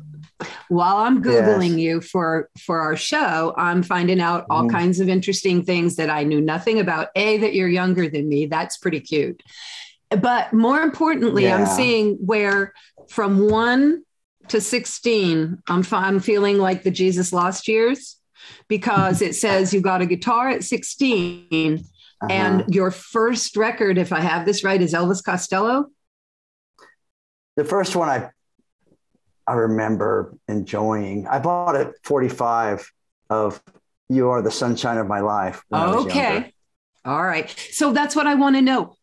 while I'm Googling you for our show, I'm finding out all kinds of interesting things that I knew nothing about. A, that you're younger than me. That's pretty cute. But more importantly, I'm seeing where from 1 to 16, I'm feeling like the Jesus Lost years, because it says you got a guitar at 16 and your first record, if I have this right, is Elvis Costello. The first one I remember enjoying. I bought a 45 of You Are the Sunshine of My Life. Okay. All right. So that's what I want to know.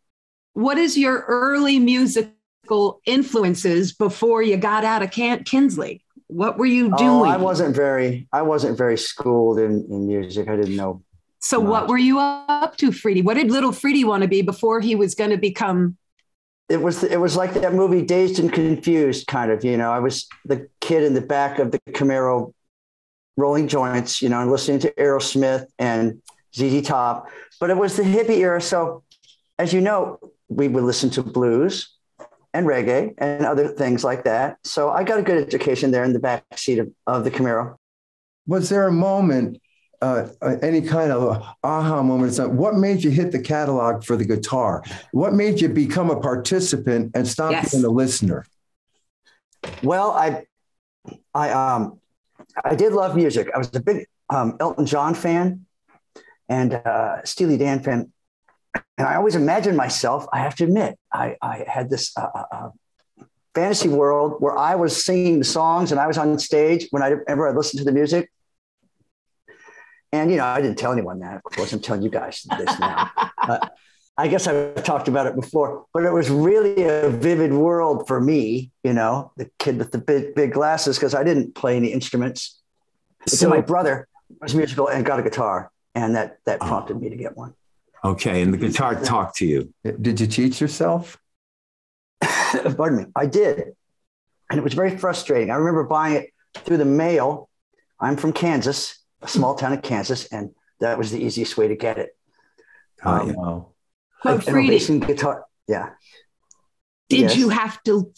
What is your early musical influences before you got out of Kinsley? What were you doing? I wasn't very schooled in music. I didn't know. So what were you up to, Freedy? What did little Freedy want to be before he was going to become? It was like that movie Dazed and Confused, kind of, I was the kid in the back of the Camaro rolling joints, and listening to Aerosmith and ZZ Top, but it was the hippie era. So as you know, we would listen to blues and reggae and other things like that. So I got a good education there in the back seat of the Camaro. Was there a moment, any kind of aha moment? What made you hit the catalog for the guitar? What made you become a participant and stop being a listener? Well, I did love music. I was a big Elton John fan and Steely Dan fan. And I always imagined myself, I have to admit, I had this fantasy world where I was singing the songs and I was on stage whenever I listened to the music. And, I didn't tell anyone that. Of course, I'm telling you guys this now. I guess I've talked about it before, but it was really a vivid world for me, the kid with the big glasses, because I didn't play any instruments. So my brother was musical and got a guitar, and that prompted me to get one. Okay, and the guitar talked to you. Did you teach yourself? Pardon me. I did. And it was very frustrating. I remember buying it through the mail. I'm from Kansas, a small town in Kansas, and that was the easiest way to get it. Guitar. Yeah. Did you have to,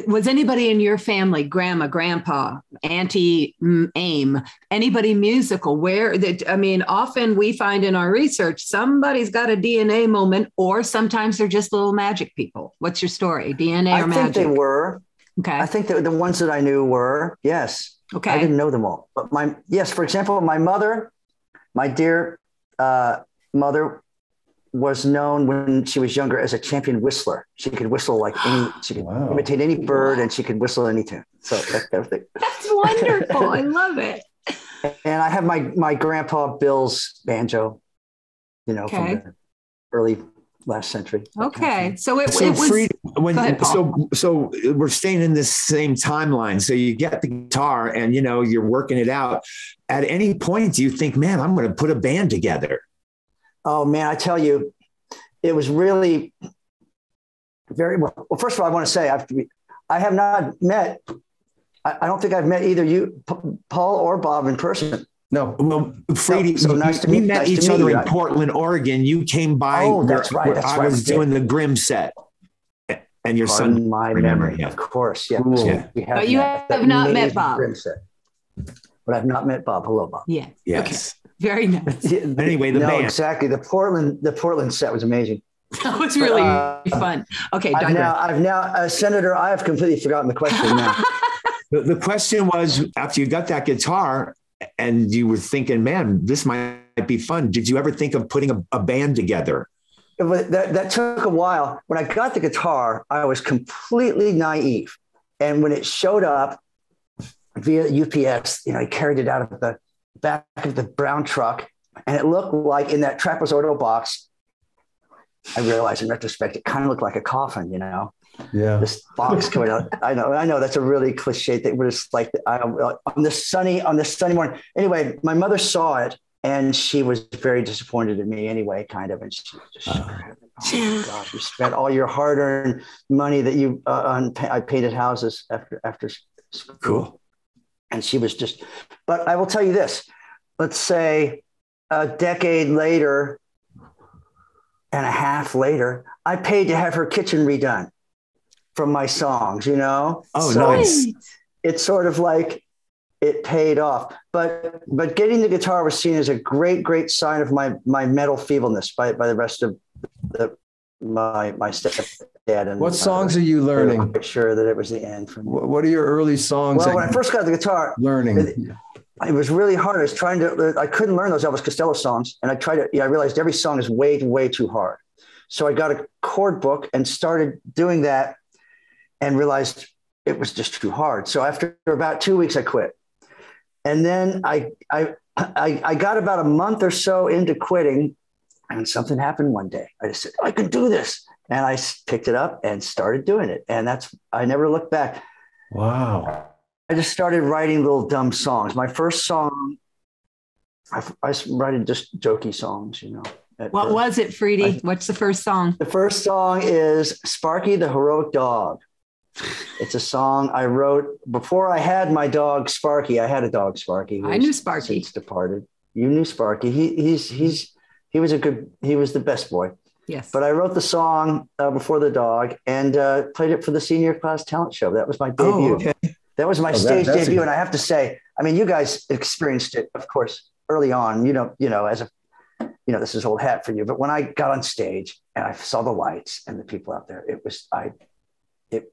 was anybody in your family, grandma, grandpa, auntie, AIM, anybody musical? Often we find in our research, somebody's got a DNA moment, or sometimes they're just little magic people. What's your story? DNA or magic? I think they were. Okay. I think that the ones that I knew were, yes. Okay. I didn't know them all. But for example, my mother, my dear mother, was known when she was younger as a champion whistler. She could whistle she could imitate any bird, and she could whistle any tune. So that's wonderful. I love it. And I have my grandpa Bill's banjo, from the early last century. Okay. So it was Freedy, so we're staying in this same timeline. So you get the guitar and you're working it out. At any point do you think, man, I'm going to put a band together? Oh man, I tell you, it was really very well. Well, first of all, I want to say I have not met. I don't think I've met either you, Paul, or Bob in person. No. Well, Freedy, so nice to meet. We met each other in Portland, Oregon. You came by. Oh, that's right. I was doing the Grimm set, and your son. My memory, of course. Yeah. Cool. Yeah. But you have not met Bob. Grimm set. But I've not met Bob. Hello, Bob. Yeah. Yes. Okay. Very nice. Anyway, the band. Exactly. The Portland set was amazing. That was really fun. Okay. I've now, Senator, I have completely forgotten the question now. The question was, after you got that guitar and you were thinking, man, this might be fun, did you ever think of putting a band together? That took a while. When I got the guitar, I was completely naive. And when it showed up via UPS, I carried it out of the back of the brown truck, and it looked like in that trapezoidal box. I realized in retrospect, it kind of looked like a coffin, Yeah. This box coming out. I know that's a really cliche thing, but it's like on this sunny morning. Anyway, my mother saw it, and she was very disappointed in me anyway, kind of. And she was just, oh my gosh, you spent all your hard-earned money that you I painted houses after school. Cool. And she was just, but I will tell you this, let's say a decade later and a half later, I paid to have her kitchen redone from my songs, Oh, so nice. It's sort of like it paid off. But getting the guitar was seen as a great sign of my mental feebleness by the rest of my stepdad. And what songs are you learning? I'm sure that it was the end for me. What are your early songs? Well, when I first got the guitar, learning, it was really hard. I couldn't learn those Elvis Costello songs, and I realized every song is way too hard. So I got a chord book and started doing that, and realized it was just too hard. So after about 2 weeks, I quit. And then I got about a month or so into quitting, and something happened one day. I just said, I can do this. And I picked it up and started doing it. And I never looked back. Wow. I just started writing little dumb songs. My first song, I writing just jokey songs, What was it, Freedy? What's the first song? The first song is Sparky the Heroic Dog. It's a song I wrote before I had my dog Sparky. I had a dog Sparky. I knew Sparky. Since departed. You knew Sparky. He was the best boy. Yes. But I wrote the song before the dog and played it for the senior class talent show. That was my debut. Oh, okay. That was my stage debut. And I have to say, you guys experienced it, of course, early on, this is old hat for you. But when I got on stage and I saw the lights and the people out there, it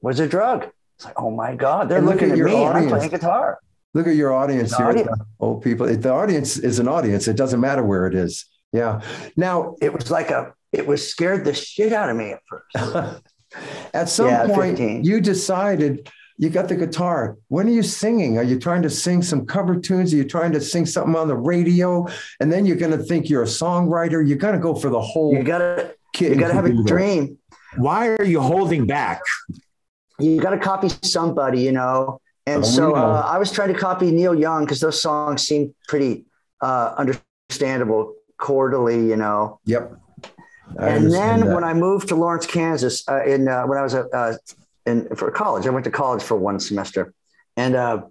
was a drug. It's like, oh my God, they're looking at me and I'm playing guitar. Look at your audience here, old people. The audience is an audience. It doesn't matter where it is. Yeah. Now it was scared the shit out of me at first. At some point, 15. You decided you got the guitar. When are you singing? Are you trying to sing some cover tunes? Are you trying to sing something on the radio? And then you're going to think you're a songwriter. You got to go for the whole. You got to have a dream. Why are you holding back? You got to copy somebody, And I was trying to copy Neil Young because those songs seemed pretty understandable chordally, Yep. And then when I moved to Lawrence, Kansas, when I was for college, I went to college for one semester, and I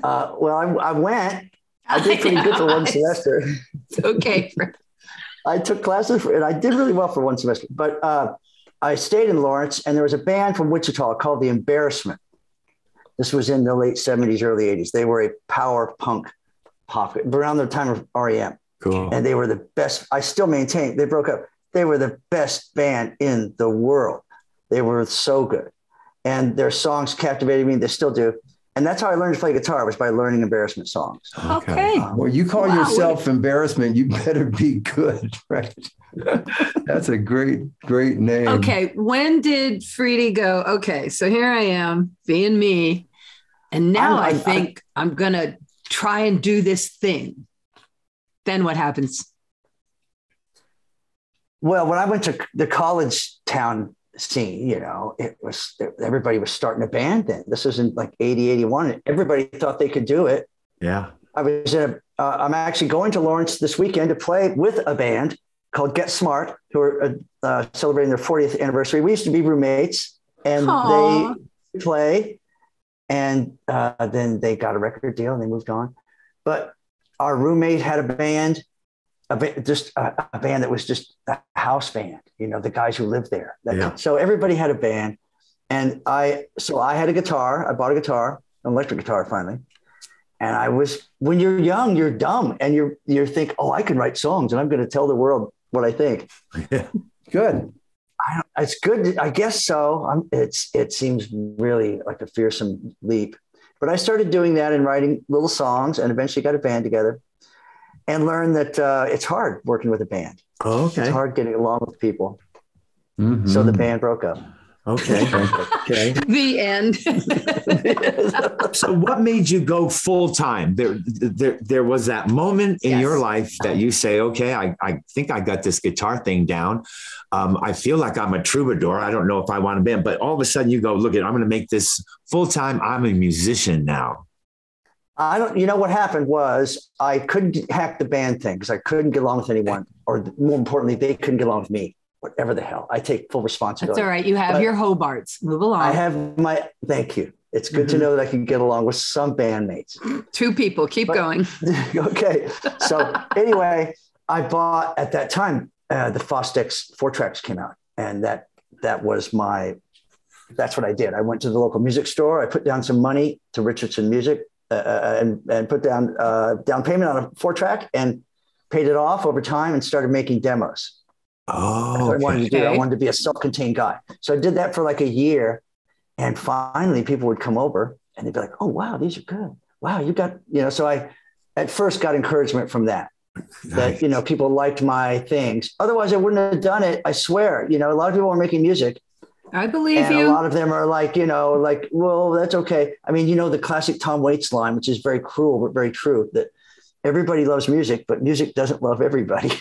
went. I did pretty good for one semester. It's okay. I took classes and I did really well for one semester, but I stayed in Lawrence, and there was a band from Wichita called The Embarrassment. This was in the late 70s, early 80s. They were a power punk pop around the time of REM. Cool. And they were the best. I still maintain they broke up. They were the best band in the world. They were so good. And their songs captivated me. They still do. And that's how I learned to play guitar, was by learning Embarrassment songs. Okay. Well, you call yourself Embarrassment, you better be good, right? That's a great name. Okay. When did Freedy go, okay, so here I am being me. And now I think I'm going to try and do this thing. Then what happens? Well, when I went to the college town scene, everybody was starting a band then. This was in like 80, 81. Everybody thought they could do it. Yeah. I'm actually going to Lawrence this weekend to play with a band called Get Smart, who are celebrating their 40th anniversary. We used to be roommates, and they play, and then they got a record deal and they moved on. But our roommate had a band, a band that was just a house band, the guys who lived there. So everybody had a band. And I had a guitar. I bought a guitar, an electric guitar finally. And when you're young, you're dumb. And you think, oh, I can write songs and I'm going to tell the world what I think. Yeah. Good. It's good. I guess so. It seems really like a fearsome leap. But I started doing that and writing little songs, and eventually got a band together, and learned that it's hard working with a band. Oh, okay. It's hard getting along with people. Mm-hmm. So the band broke up. Okay. Okay. The end. So what made you go full time? There was that moment in your life that you say, okay, I think I got this guitar thing down. I feel like I'm a troubadour. I don't know if I want to be, but all of a sudden you go, look, I'm going to make this full time. I'm a musician now. You know what happened was I couldn't hack the band thing because I couldn't get along with anyone, or more importantly, they couldn't get along with me. Whatever the hell, I take full responsibility. That's all right. You have your Hobarts. Move along. I have thank you. It's good to know that I can get along with some bandmates. 2 people. Keep going. Okay. So anyway, I bought at that time, the Fostex 4-tracks came out, and that's what I did. I went to the local music store. I put down some money to Richardson Music and put down payment on a 4-track and paid it off over time and started making demos. Oh, I wanted to do. I wanted to be a self-contained guy. So I did that for like a year, and finally people would come over and they'd be like, "Oh, wow, these are good. Wow, you got," so I at first got encouragement from that. Nice. That, people liked my things. Otherwise I wouldn't have done it. I swear, a lot of people are making music. I believe and you. A lot of them are like, well, that's okay. I mean, the classic Tom Waits line, which is very cruel, but very true, that everybody loves music, but music doesn't love everybody.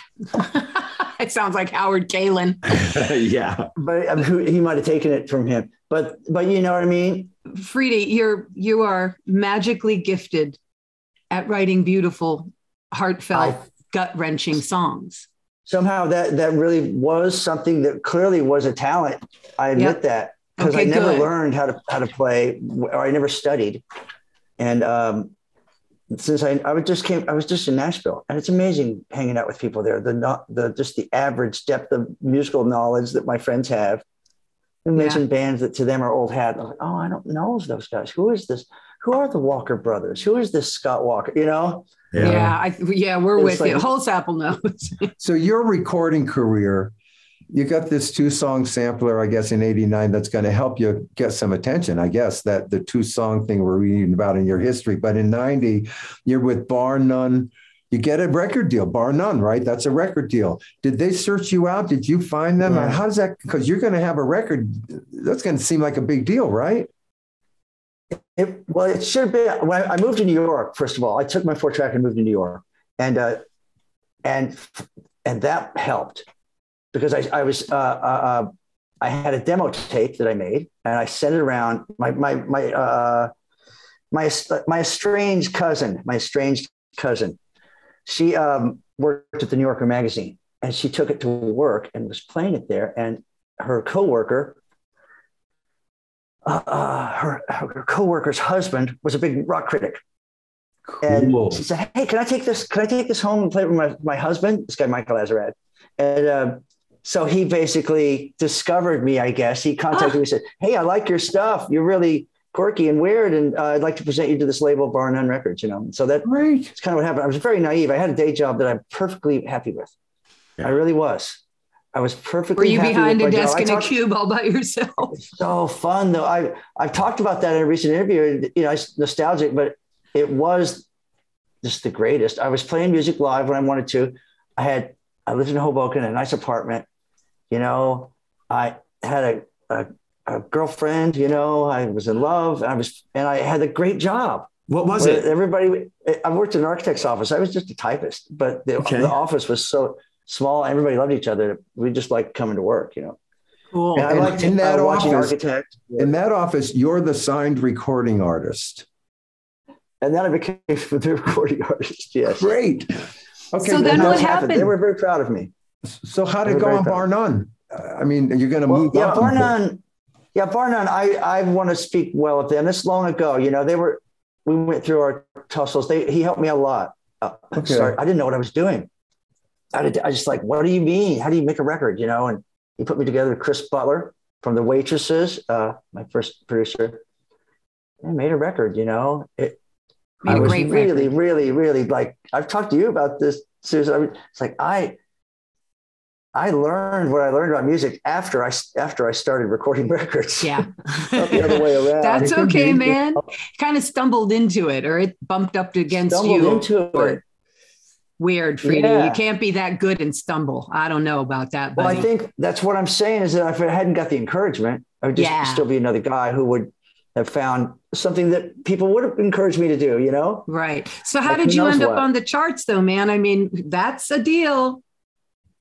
It sounds like Howard Galen. Yeah. But he might've taken it from him, but you know what I mean? Freedy, you are magically gifted at writing beautiful, heartfelt, gut-wrenching songs. Somehow that really was something that clearly was a talent. I admit that, because I never learned how to play, or I never studied. And since I was just in Nashville, and it's amazing hanging out with people there. Just the average depth of musical knowledge that my friends have. Who mentioned bands that to them are old hat. Like, oh, I don't know those guys. Who is this? Who are the Walker Brothers? Who is this Scott Walker? Yeah, we're with you. Holsapple knows. So your recording career, you got this 2-song sampler, I guess, in '89 that's going to help you get some attention. I guess that the 2-song thing we're reading about in your history. But in '90, you're with Bar None. You get a record deal, Bar None, right? That's a record deal. Did they search you out? Did you find them? Yeah. How does that? Because you're going to have a record. That's going to seem like a big deal, right? It should have been. When I moved to New York, first of all, I took my 4-track and moved to New York, and that helped. Because I had a demo tape that I made, and I sent it around. My estranged cousin, she worked at the New Yorker magazine, and she took it to work and was playing it there. And her coworker, her coworker's husband was a big rock critic. Cool. And she said, "Hey, can I take this home and play it with my husband?" This guy, Michael Azarad. And so he basically discovered me, I guess. He contacted me and said, "Hey, I like your stuff. You're really quirky and weird. And I'd like to present you to this label, Bar None Records." So that's kind of what happened. I was very naive. I had a day job that I'm perfectly happy with. Yeah. I really was. I was perfectly happy. Were you behind a desk in a cube all by yourself? It's so fun, though. I've talked about that in a recent interview. It's nostalgic, but it was just the greatest. I was playing music live when I wanted to. I lived in Hoboken, a nice apartment. I had a girlfriend. I was in love, and I had a great job. What was it? I worked in an architect's office. I was just a typist, but the office was so small. Everybody loved each other. We just liked coming to work. Cool. And I liked in that watching office. Architect. In that office, you're the signed recording artist. And then I became the recording artist. Yes. Great. Okay. So then what happened? They were very proud of me. So how did it go on Bar None? I mean, you're going to move up. Bar None. Yeah, Bar None. I want to speak well of them. This long ago, we went through our tussles. He helped me a lot. Okay. I didn't know what I was doing. I just like, what do you mean? How do you make a record? And he put me together with Chris Butler from the Waitresses, my first producer. I made a record. I was really, really, really like, I've talked to you about this, Susan. It's like, I learned what I learned about music after I started recording records. Yeah. Not the other way around. That's okay, man. Kind of stumbled into it, or it bumped up against Stumbled you. into it. Weird, Freedy. Yeah. You can't be that good and stumble. I don't know about that, buddy. Well, I think that's what I'm saying is that if I hadn't got the encouragement, I would just still be another guy who would have found something that people would have encouraged me to do, you know? Right. So how did you end up on the charts though, man? I mean, that's a deal,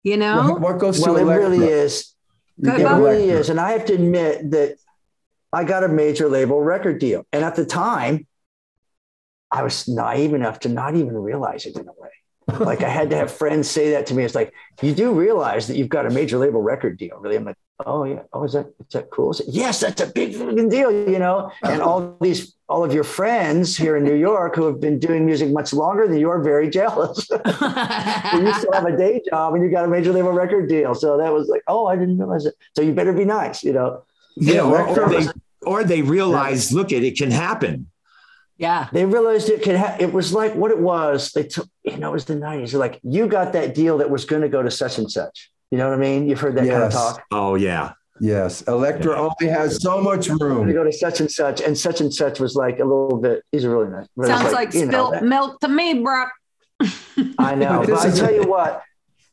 you know? What goes to it Electra? really is. It really is. And I have to admit that I got a major label record deal. And at the time, I was naive enough to not even realize it in a way. Like I had to have friends say that to me. It's like, you do realize that you've got a major label record deal, really? I'm like, oh yeah. Oh, is that cool? Said, yes, that's a big fucking deal, you know? And all of your friends here in New York who have been doing music much longer than you are very jealous. You still have a day job and you got a major label record deal. So that was like, oh, I didn't realize it. So you better be nice, you know? Yeah. Or they realized, look, it can happen. Yeah. They realized it could it was like what it was. They took, it was the 90s. They're like, you got that deal that was going to go to such and such. You know what I mean? You've heard that kind of talk. Oh, yeah. Yes. Electra only has so much room. To go to such and such was like a little bit, these are really nice. But sounds like spilt milk to me, bro. I know. But I tell you what,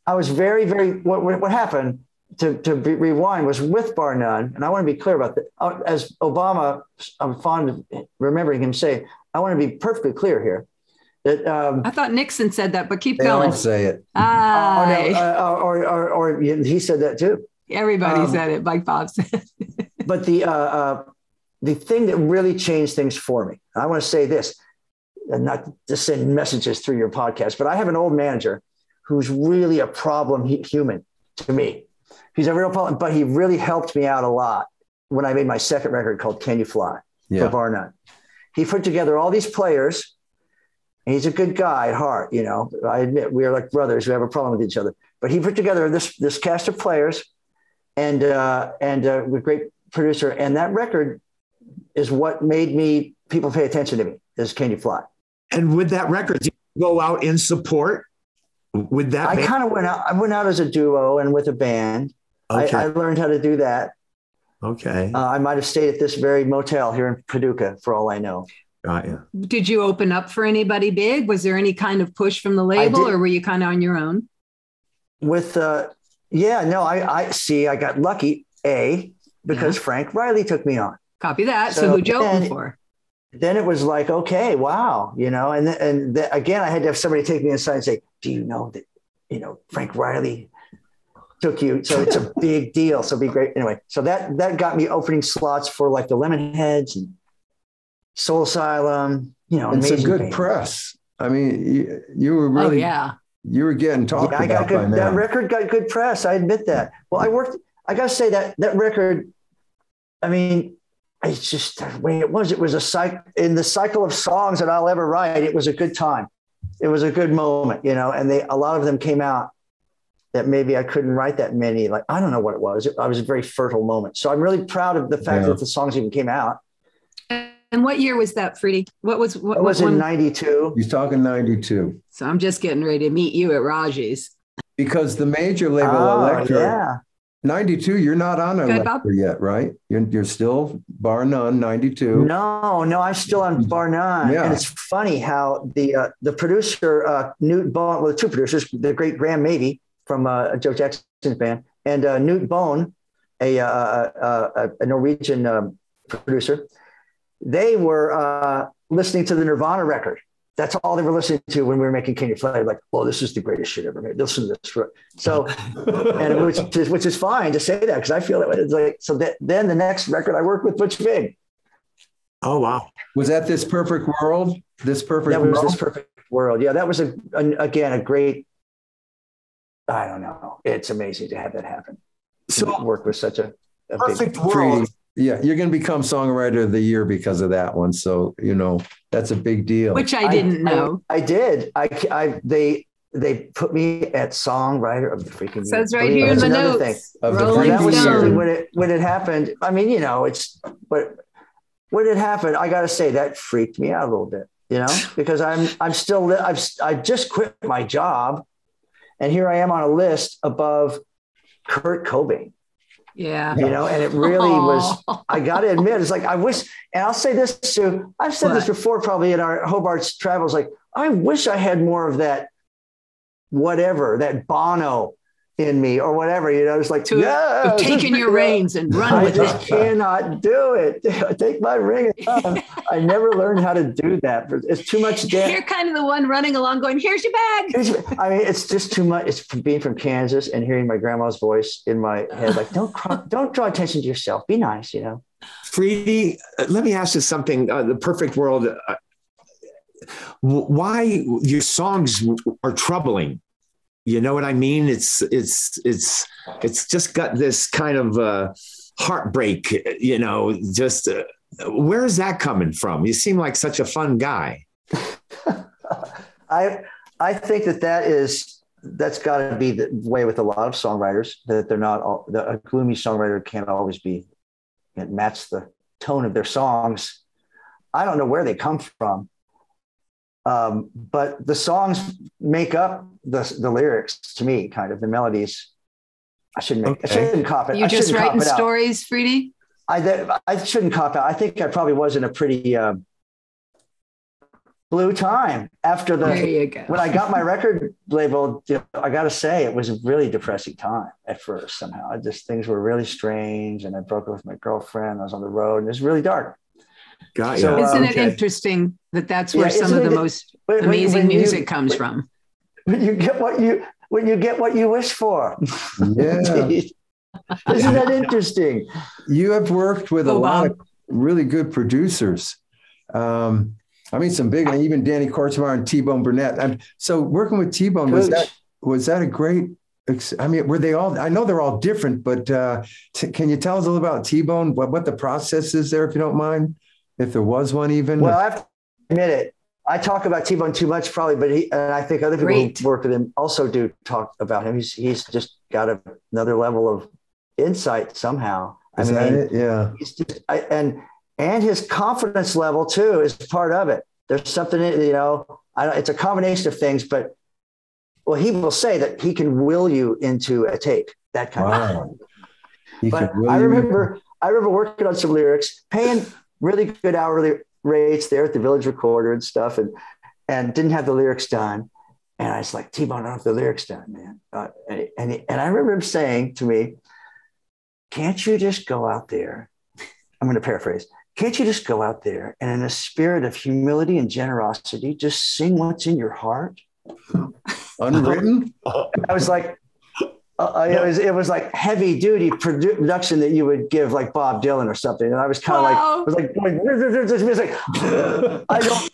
I was very, very, what happened to rewind was with Bar None. And I want to be clear about that. As Obama, I'm fond of remembering him say, I want to be perfectly clear here. That, I thought Nixon said that, but keep they going. Don't say it. Or he said that too. Everybody said it, like Bob said. But the thing that really changed things for me, I want to say this, and not to send messages through your podcast, but I have an old manager who's really a problem human to me. He's a real problem, but he really helped me out a lot when I made my second record called Can You Fly for Bar None. He put together all these players. And he's a good guy at heart, you know. I admit we are like brothers who have a problem with each other. But he put together this cast of players and a great producer. And that record is what made people pay attention to me, is Can You Fly? And with that record, did you go out in support with that? I kind of went out. I went out as a duo and with a band. Okay. I learned how to do that. Okay. I might have stayed at this very motel here in Paducah for all I know. Did you open up for anybody big? Was there any kind of push from the label or were you kind of on your own? With, I got lucky, because Frank Riley took me on. Copy that. So who'd you open for? Then it was like, okay, wow. You know, and again, I had to have somebody take me inside and say, do you know that, Frank Riley took you? So it's a big deal. So be great. Anyway, so that got me opening slots for like the Lemonheads and Soul Asylum, and some good press. I mean, you were really, you were getting talked about. That record got good press. I admit that. Well, I got to say that record, I mean, it's just the way it was. It was in the cycle of songs that I'll ever write. It was a good time. It was a good moment, and a lot of them came out that maybe I couldn't write that many. Like, I don't know what it was. I was a very fertile moment. So I'm really proud of the fact that the songs even came out. And what year was that, Freedy? What was in 92? He's talking 92. So I'm just getting ready to meet you at Raji's. Because the major label Electra, 92, you're not on Electra yet, right? You're still Bar None, 92. No, I'm still on Bar None. Yeah. And it's funny how the producer, Newt Bone, well, the two producers, the great Graham Mavey from Joe Jackson's band, and Newt Bone, a Norwegian producer, they were listening to the Nirvana record. That's all they were listening to when we were making Can You Fly. Like, well, this is the greatest shit ever made. Listen to this. So, and which is fine to say that because I feel that way. It's like, so then the next record I worked with Butch Vig. Oh, wow. Was that This Perfect World? This Perfect World? Was This Perfect World. Yeah, that was again a great, I don't know. It's amazing to have that happen. So work with such a Perfect big, World. Yeah, you're going to become Songwriter of the Year because of that one. So, that's a big deal. Which I didn't know. I did. They put me at Songwriter of the freaking Year. Says right here in the notes. That was something when it happened. I mean, but when it happened, I got to say that freaked me out a little bit, because I just quit my job. And here I am on a list above Kurt Cobain. Yeah. You know, and it really was, I got to admit, it's like, I wish, and I'll say this too, I've said this before, probably in our Hobart's travels, like, I wish I had more of that, whatever, that Bono in me or whatever, you know, it's like, taking your reins and run with it. I just cannot do it. Take my ring. I never learned how to do that. It's too much. You're kind of the one running along going, here's your bag. I mean, it's just too much. It's being from Kansas and hearing my grandma's voice in my head. Like, don't draw attention to yourself. Be nice, you know? Freedy, let me ask you something. The perfect world, why your songs are troubling? You know what I mean? It's just got this kind of heartbreak, you know, just where is that coming from? You seem like such a fun guy. I think that's got to be the way with a lot of songwriters, that they're not all, a gloomy songwriter can't always match the tone of their songs. I don't know where they come from. But the songs make up the lyrics to me, kind of the melodies. I shouldn't cop it. You just writing stories, Freedy? I shouldn't cop out. I think I probably was in a pretty blue time after when I got my record label. You know, I got to say, it was a really depressing time at first. Somehow, things were really strange, and I broke up with my girlfriend. I was on the road, and it was really dark. Isn't it interesting that that's where some of the most amazing music comes from? When you get what you wish for. Yeah. Isn't that interesting? You have worked with a lot of really good producers. I mean, some big, even Danny Kortchmar and T-Bone Burnett. So working with T-Bone, was that a great, I mean, were they all, I know they're all different, but can you tell us a little about T-Bone, what the process is there, if you don't mind? If there was one even? Well, I have to admit it. I talk about T-Bone too much probably, but and I think other people who work with him also do talk about him. He's just got another level of insight somehow. Is that it? Yeah. He's just, and his confidence level too is part of it. There's something, you know, it's a combination of things, but he will say that he can will you into a take, that kind of thing. But I remember working on some lyrics, paying really good hourly rates there at the Village Recorder and stuff, and didn't have the lyrics done. And I was like, T-Bone, I don't have the lyrics done, man. And I remember him saying to me, can't you just go out there? I'm going to paraphrase. Can't you just go out there and in a spirit of humility and generosity, just sing what's in your heart? Unwritten? I was like, it was like heavy duty production that you would give like Bob Dylan or something. And I was kind of I don't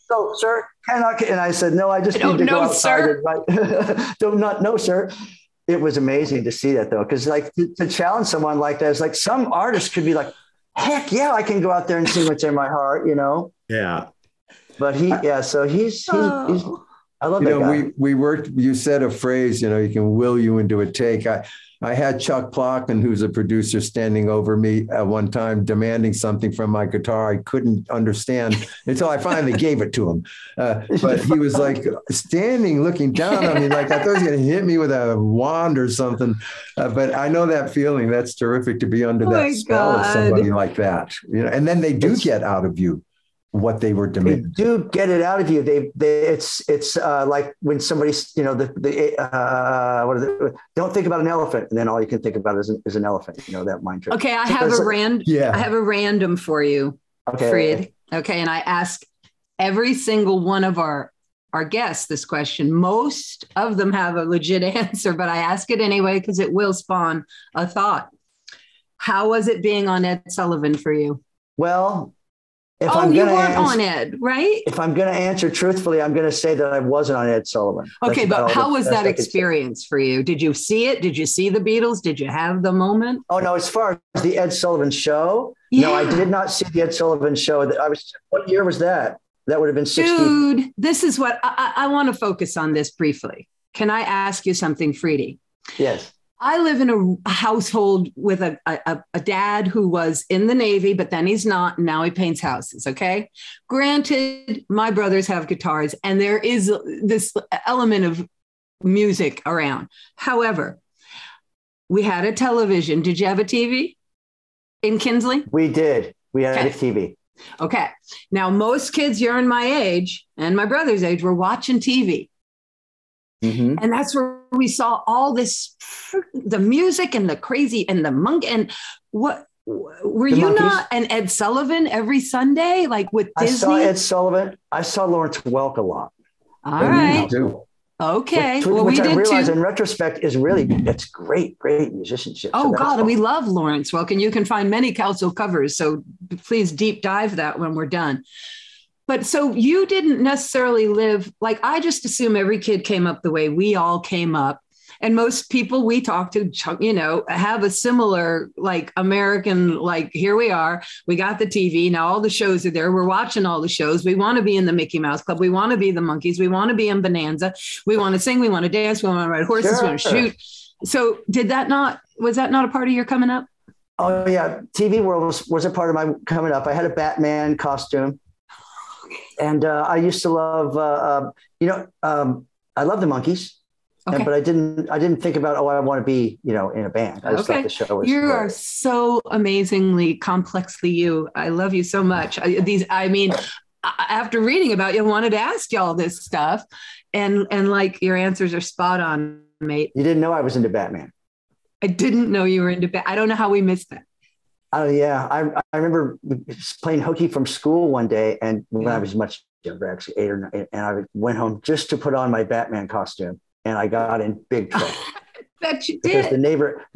know, sir. And I said, no, I just need to go outside. Do not know, sir. It was amazing to see that though. Cause like to challenge someone like that is like some artists could be like, heck yeah, I can go out there and sing what's in my heart, you know? Yeah. But so he's I love that guy. We worked, you said a phrase, you know, you can will you into a take. I had Chuck Plockman, who's a producer, standing over me at one time, demanding something from my guitar I couldn't understand until I finally gave it to him. But he was like standing, looking down on me, like I thought he was going to hit me with a wand or something. But I know that feeling. That's terrific to be under that spell of somebody like that. You know, and then they do get out of you what they were demanding. They do get it out of you. It's like when somebody's, you know, don't think about an elephant, and then all you can think about is an elephant. You know, that mind trick. Okay, I have a random for you, Fred. Okay, and I ask every single one of our guests this question. Most of them have a legit answer, but I ask it anyway because it will spawn a thought. How was it being on Ed Sullivan for you? Well, you weren't on Ed, right? If I'm going to answer truthfully, I'm going to say that I wasn't on Ed Sullivan. Okay, but how was that experience for you? Did you see it? Did you see the Beatles? Did you have the moment? Oh, no, as far as the Ed Sullivan show, no, I did not see the Ed Sullivan show. What year was that? That would have been 60. Dude, this is what I want to focus on this briefly. Can I ask you something, Freedy? Yes. I live in a household with a dad who was in the Navy, but then he's not. And now he paints houses. Okay. Granted, my brothers have guitars and there is this element of music around. However, we had a television. Did you have a TV in Kinsley? We did. We had a TV. Okay. Now, most kids you're in my age and my brother's age were watching TV. Mm-hmm. And that's where we saw all this, the music and the crazy and the monk. And what were the you monkeys? Not an Ed Sullivan every Sunday, like with Disney? I saw Ed Sullivan. I saw Lawrence Welk a lot. All right. Okay. Which I realize in retrospect is really, it's great musicianship. Oh, God. And we love Lawrence Welk. And you can find many Cowsill covers. So please deep dive that when we're done. But so you didn't necessarily live, like, I just assume every kid came up the way we all came up. And most people we talk to, you know, have a similar, like, American, like, here we are, we got the TV, now all the shows are there, we're watching all the shows, we want to be in the Mickey Mouse Club, we want to be the Monkees, we want to be in Bonanza, we want to sing, we want to dance, we want to ride horses, we want to shoot. So was that not a part of your coming up? Oh yeah, TV world was a part of my coming up. I had a Batman costume. And I used to love, I love the Monkees. Okay. But I didn't think about, I want to be, in a band. I just thought the show was You are so amazingly complexly you. I love you so much. After reading about you, I wanted to ask you all this stuff. And like your answers are spot on, mate. You didn't know I was into Batman. I didn't know you were into Batman. I don't know how we missed that. Oh yeah. I remember playing hooky from school one day. And when I was much younger, actually 8 or 9, and I went home just to put on my Batman costume. And I got in big trouble. Bet you because did.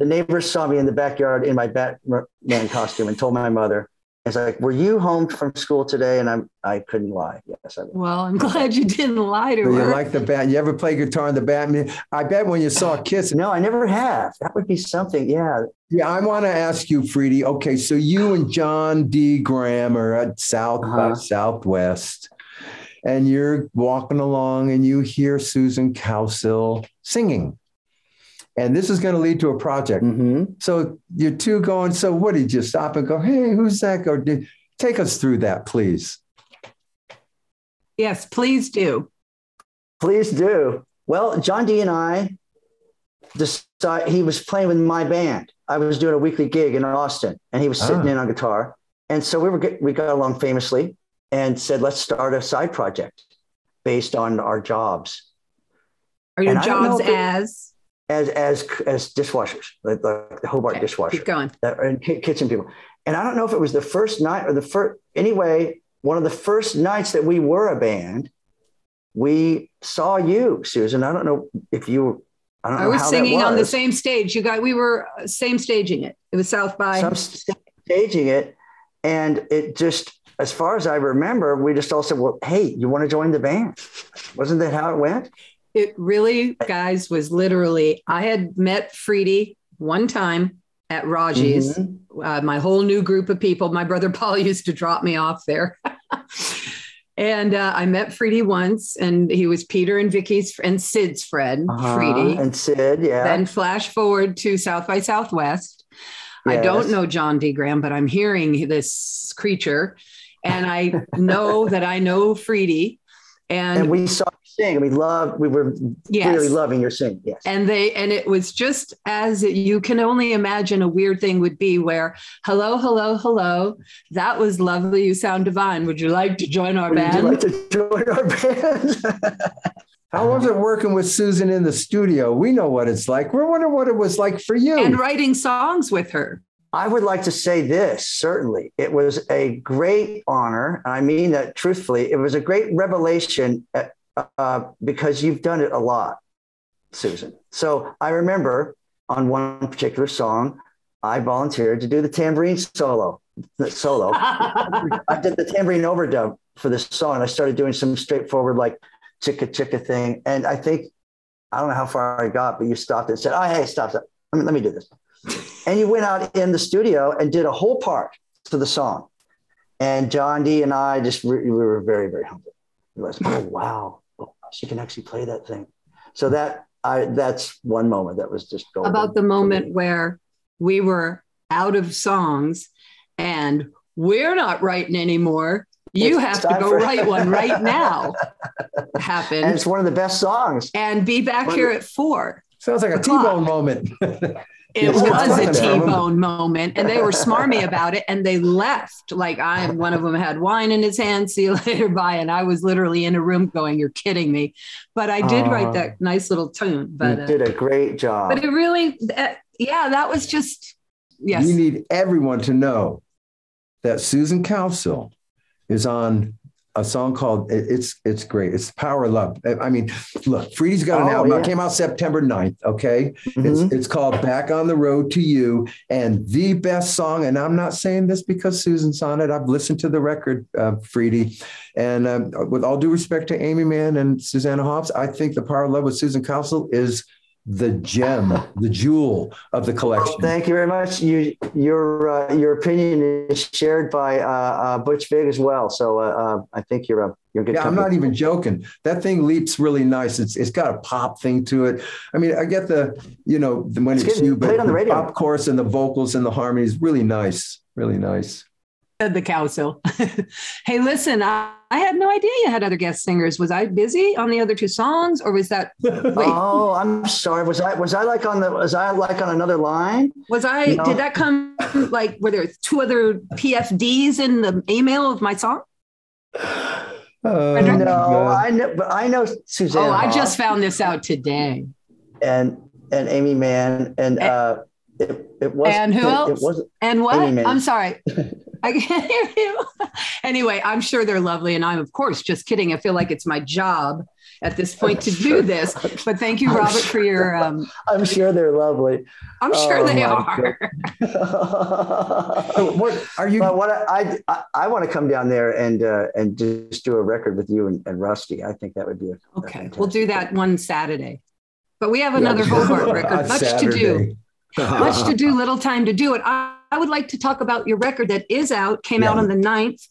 the neighbor saw me in the backyard in my Batman costume and told my mother, it's like, were you home from school today? And I couldn't lie. Yes, I was. Well, I'm glad you didn't lie to her. You like the Batman? You ever play guitar in the Batman? I bet when you saw Kiss. No, I never have. That would be something. Yeah. Yeah, I want to ask you, Freedy. Okay, so you and John D. Graham are at South by Southwest. And you're walking along and you hear Susan Cowsill singing. And this is going to lead to a project. Mm-hmm. So you two going, so what, did you stop and go, hey, who's that? Take us through that, please. Yes, please do. Please do. Well, John D. and I decided he was playing with my band. I was doing a weekly gig in Austin and he was sitting in on guitar. And so we got along famously. And said, let's start a side project based on our jobs. Are your jobs as dishwashers, like the Hobart dishwasher. Keep going. And kitchen people. And I don't know if it was the first night or one of the first nights that we were a band, we saw you, Susan. I don't know if you, I don't know how that was. I was singing on the same stage. We were same staging it. It was South by. Staging it. And it just, as far as I remember, we just all said, well, hey, you want to join the band? Wasn't that how it went? It really, guys, was literally, I had met Freedy one time at Raji's, my whole new group of people. My brother Paul used to drop me off there. And I met Freedy once, and he was Peter and Vicky's and Sid's friend, Freedy. And Sid, yeah. Then flash forward to South by Southwest. Yes. I don't know John D. Graham, but I'm hearing this creature. And I know that I know Freedy. And we saw you sing. We were really loving your singing. Yes. And it was just as you can only imagine a weird thing would be where, hello, hello, hello. That was lovely. You sound divine. Would you like to join our band? Would you like to join our band? How was it working with Susan in the studio? We know what it's like. We're wondering what it was like for you. And writing songs with her. I would like to say this, certainly. It was a great honor. And I mean that truthfully. It was a great revelation because you've done it a lot, Susan. So I remember on one particular song, I volunteered to do the tambourine solo. I did the tambourine overdub for this song. And I started doing some straightforward, like, chicka chicka thing. And I don't know how far I got, but you stopped and said, oh, hey, stop. Let me do this. And you went out in the studio and did a whole part to the song. And John D. and I we were very, very humble. It was, oh, wow, she can actually play that thing. So that's one moment that was just golden. About the moment where we were out of songs and we're not writing anymore. You have to go write one right now. Happened. And it's one of the best songs. And be back here at 4. Sounds like a T-Bone moment. It was a T-bone moment, and they were smarmy about it, and they left. Like one of them had wine in his hand. See you later, bye. And I was literally in a room going, "You're kidding me!" But I did write that nice little tune. But you did a great job. But it really, that was just yes. You need everyone to know that Susan Cowsill is on a song called it's great. It's Power of Love. I mean, look, Freedy's got an album. It came out September 9th. Okay. It's called Back on the Road to You. And the best song, and I'm not saying this because Susan's on it. I've listened to the record, Freedy. And with all due respect to Amy Mann and Susanna Hoffs, I think the Power of Love with Susan Cowsill is the gem, the jewel of the collection. Well, thank you very much. Your opinion is shared by Butch Vig as well. So I think you're good. Yeah, I'm not even joking. That thing leaps really nice. It's got a pop thing to it. I mean, I get when it's you, but on the radio. Pop chorus and the vocals and the harmonies, really nice, really nice. Said the Cowsill. Hey, listen, I had no idea you had other guest singers. Was I busy on the other two songs, or was that? Wait. Oh, I'm sorry. Was I like on another line? Was I? No. Did that come like? Were there two other PFDs in the email of my song? No, I know Susanna. Oh, I just found this out today. And Amy Mann and it was. And who else? It wasn't. And what? I'm sorry. I can't hear you. Anyway, I'm sure they're lovely. And I'm, of course, just kidding. I feel like it's my job at this point to do this. But thank you, Robert, for your... I'm sure they're lovely. I'm sure they are. What are you... But I want to come down there and just do a record with you and Rusty. I think that would be okay. We'll do that one Saturday. But we have another Hobart record. Much to do. Much to do, little time to do it. I would like to talk about your record that is out, came out on the 9th.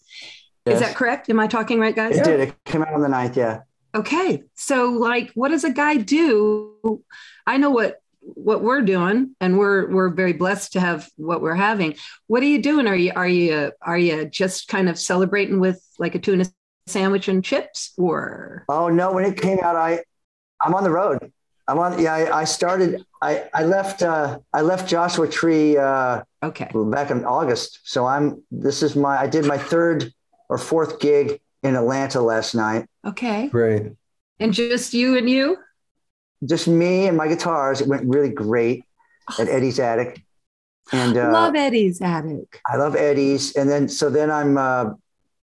Yes. Is that correct? Am I talking right, guys? It did. It came out on the 9th, yeah. Okay. So, what does a guy do? I know what we're doing, and we're very blessed to have what we're having. What are you doing? Are you just kind of celebrating with like a tuna sandwich and chips, or? Oh no! When it came out, I'm on the road. I started. I left Joshua Tree. Back in August. So I did my 3rd or 4th gig in Atlanta last night. Okay. Great. And just you and you? Just me and my guitars. It went really great at Eddie's Attic. And love Eddie's Attic. I love Eddie's. And then I'm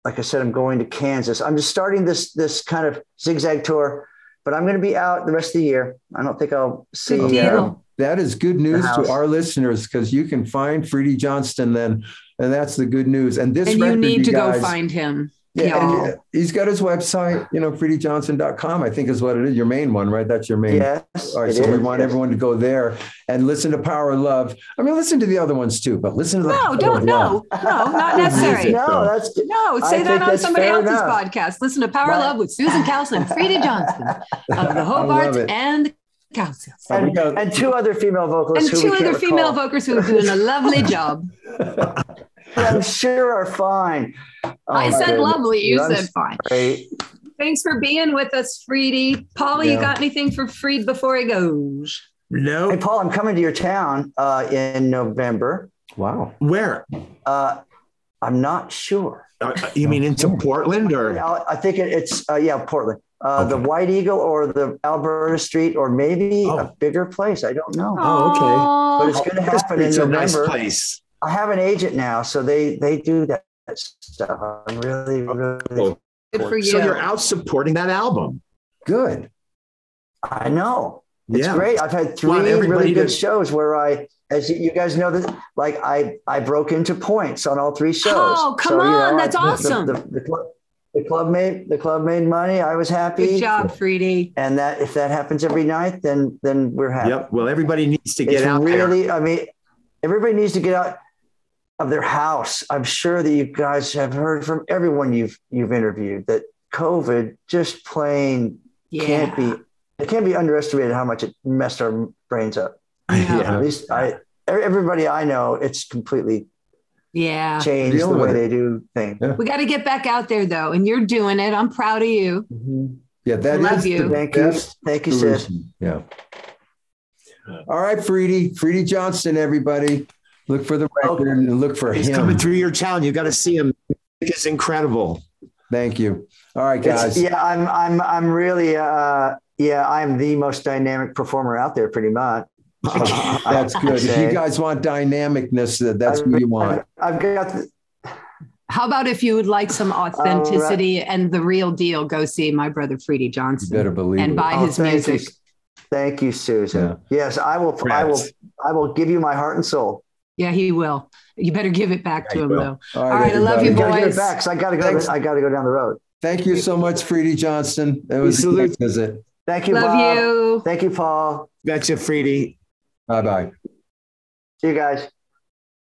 like I said, I'm going to Kansas. I'm just starting this kind of zigzag tour, but I'm going to be out the rest of the year. I don't think I'll see that is good news to our listeners, because you can find Freedy Johnston then, and that's the good news. And this record, you need to go find him. Yeah, and he's got his website, freedyjohnston.com, I think is what it is. Your main one, right? That's your main. Yes. All right. So we want everyone to go there and listen to Power of Love. I mean, listen to the other ones too, but listen to No, not necessary. Say that on somebody else's podcast. Listen to Power of Love with Susan Cowsill and Freedy Johnston of the Hobart and Cowsills. And two other female vocalists. And two other female vocalists who are doing a lovely job. I'm sure are fine. I said lovely. You said fine. Great. Thanks for being with us, Freedy. Paul, you got anything for Freed before he goes? No. Hey, Paul, I'm coming to your town in November. Wow. Where? I'm not sure. You mean into Portland or? I think it's Portland. The White Eagle or the Alberta Street, or maybe a bigger place. I don't know. Oh, okay. But it's going to happen in November. It's a nice place. I have an agent now, so they do that stuff. I'm really good for you. So you're out supporting that album. Good. I know. It's great. I've had 3 really good shows where as you guys know, that like I broke into points on all 3 shows. Oh, come on. That's awesome. The club made money. I was happy. Good job, Freedy. And that if that happens every night, then we're happy. Yep. Well, everybody needs to get out there. I mean, everybody needs to get out of their house. I'm sure that you guys have heard from everyone you've interviewed that COVID just plain can't be underestimated how much it messed our brains up. Yeah. At least everybody I know, it's completely changed the way they do things. Yeah. We got to get back out there though, and you're doing it. I'm proud of you. Mm-hmm. Yeah, that love you. Thank you, sis. Yeah. All right, Freedy Johnston, everybody. Look for the record and look for He's him. coming through your town. You got to see him. It's incredible. Thank you. All right, guys. I'm really, I'm the most dynamic performer out there, pretty much. That's good. If you guys want dynamicness, that's what you want. I've got. How about if you would like some authenticity and the real deal, go see my brother Freedy Johnston. You better believe and buy his music. Thank you, Susan. Yeah. Yes, I will. I will give you my heart and soul. Yeah, he will. You better give it back to him, though. All right, I love you, boys. Give it back, 'cause I got to go. I got to go down the road. Thank you so much, Freedy Johnston. It was a great visit. Thank you, Love Bob. you. Thank you, Paul. Betcha, Freedy. Bye-bye. See you guys.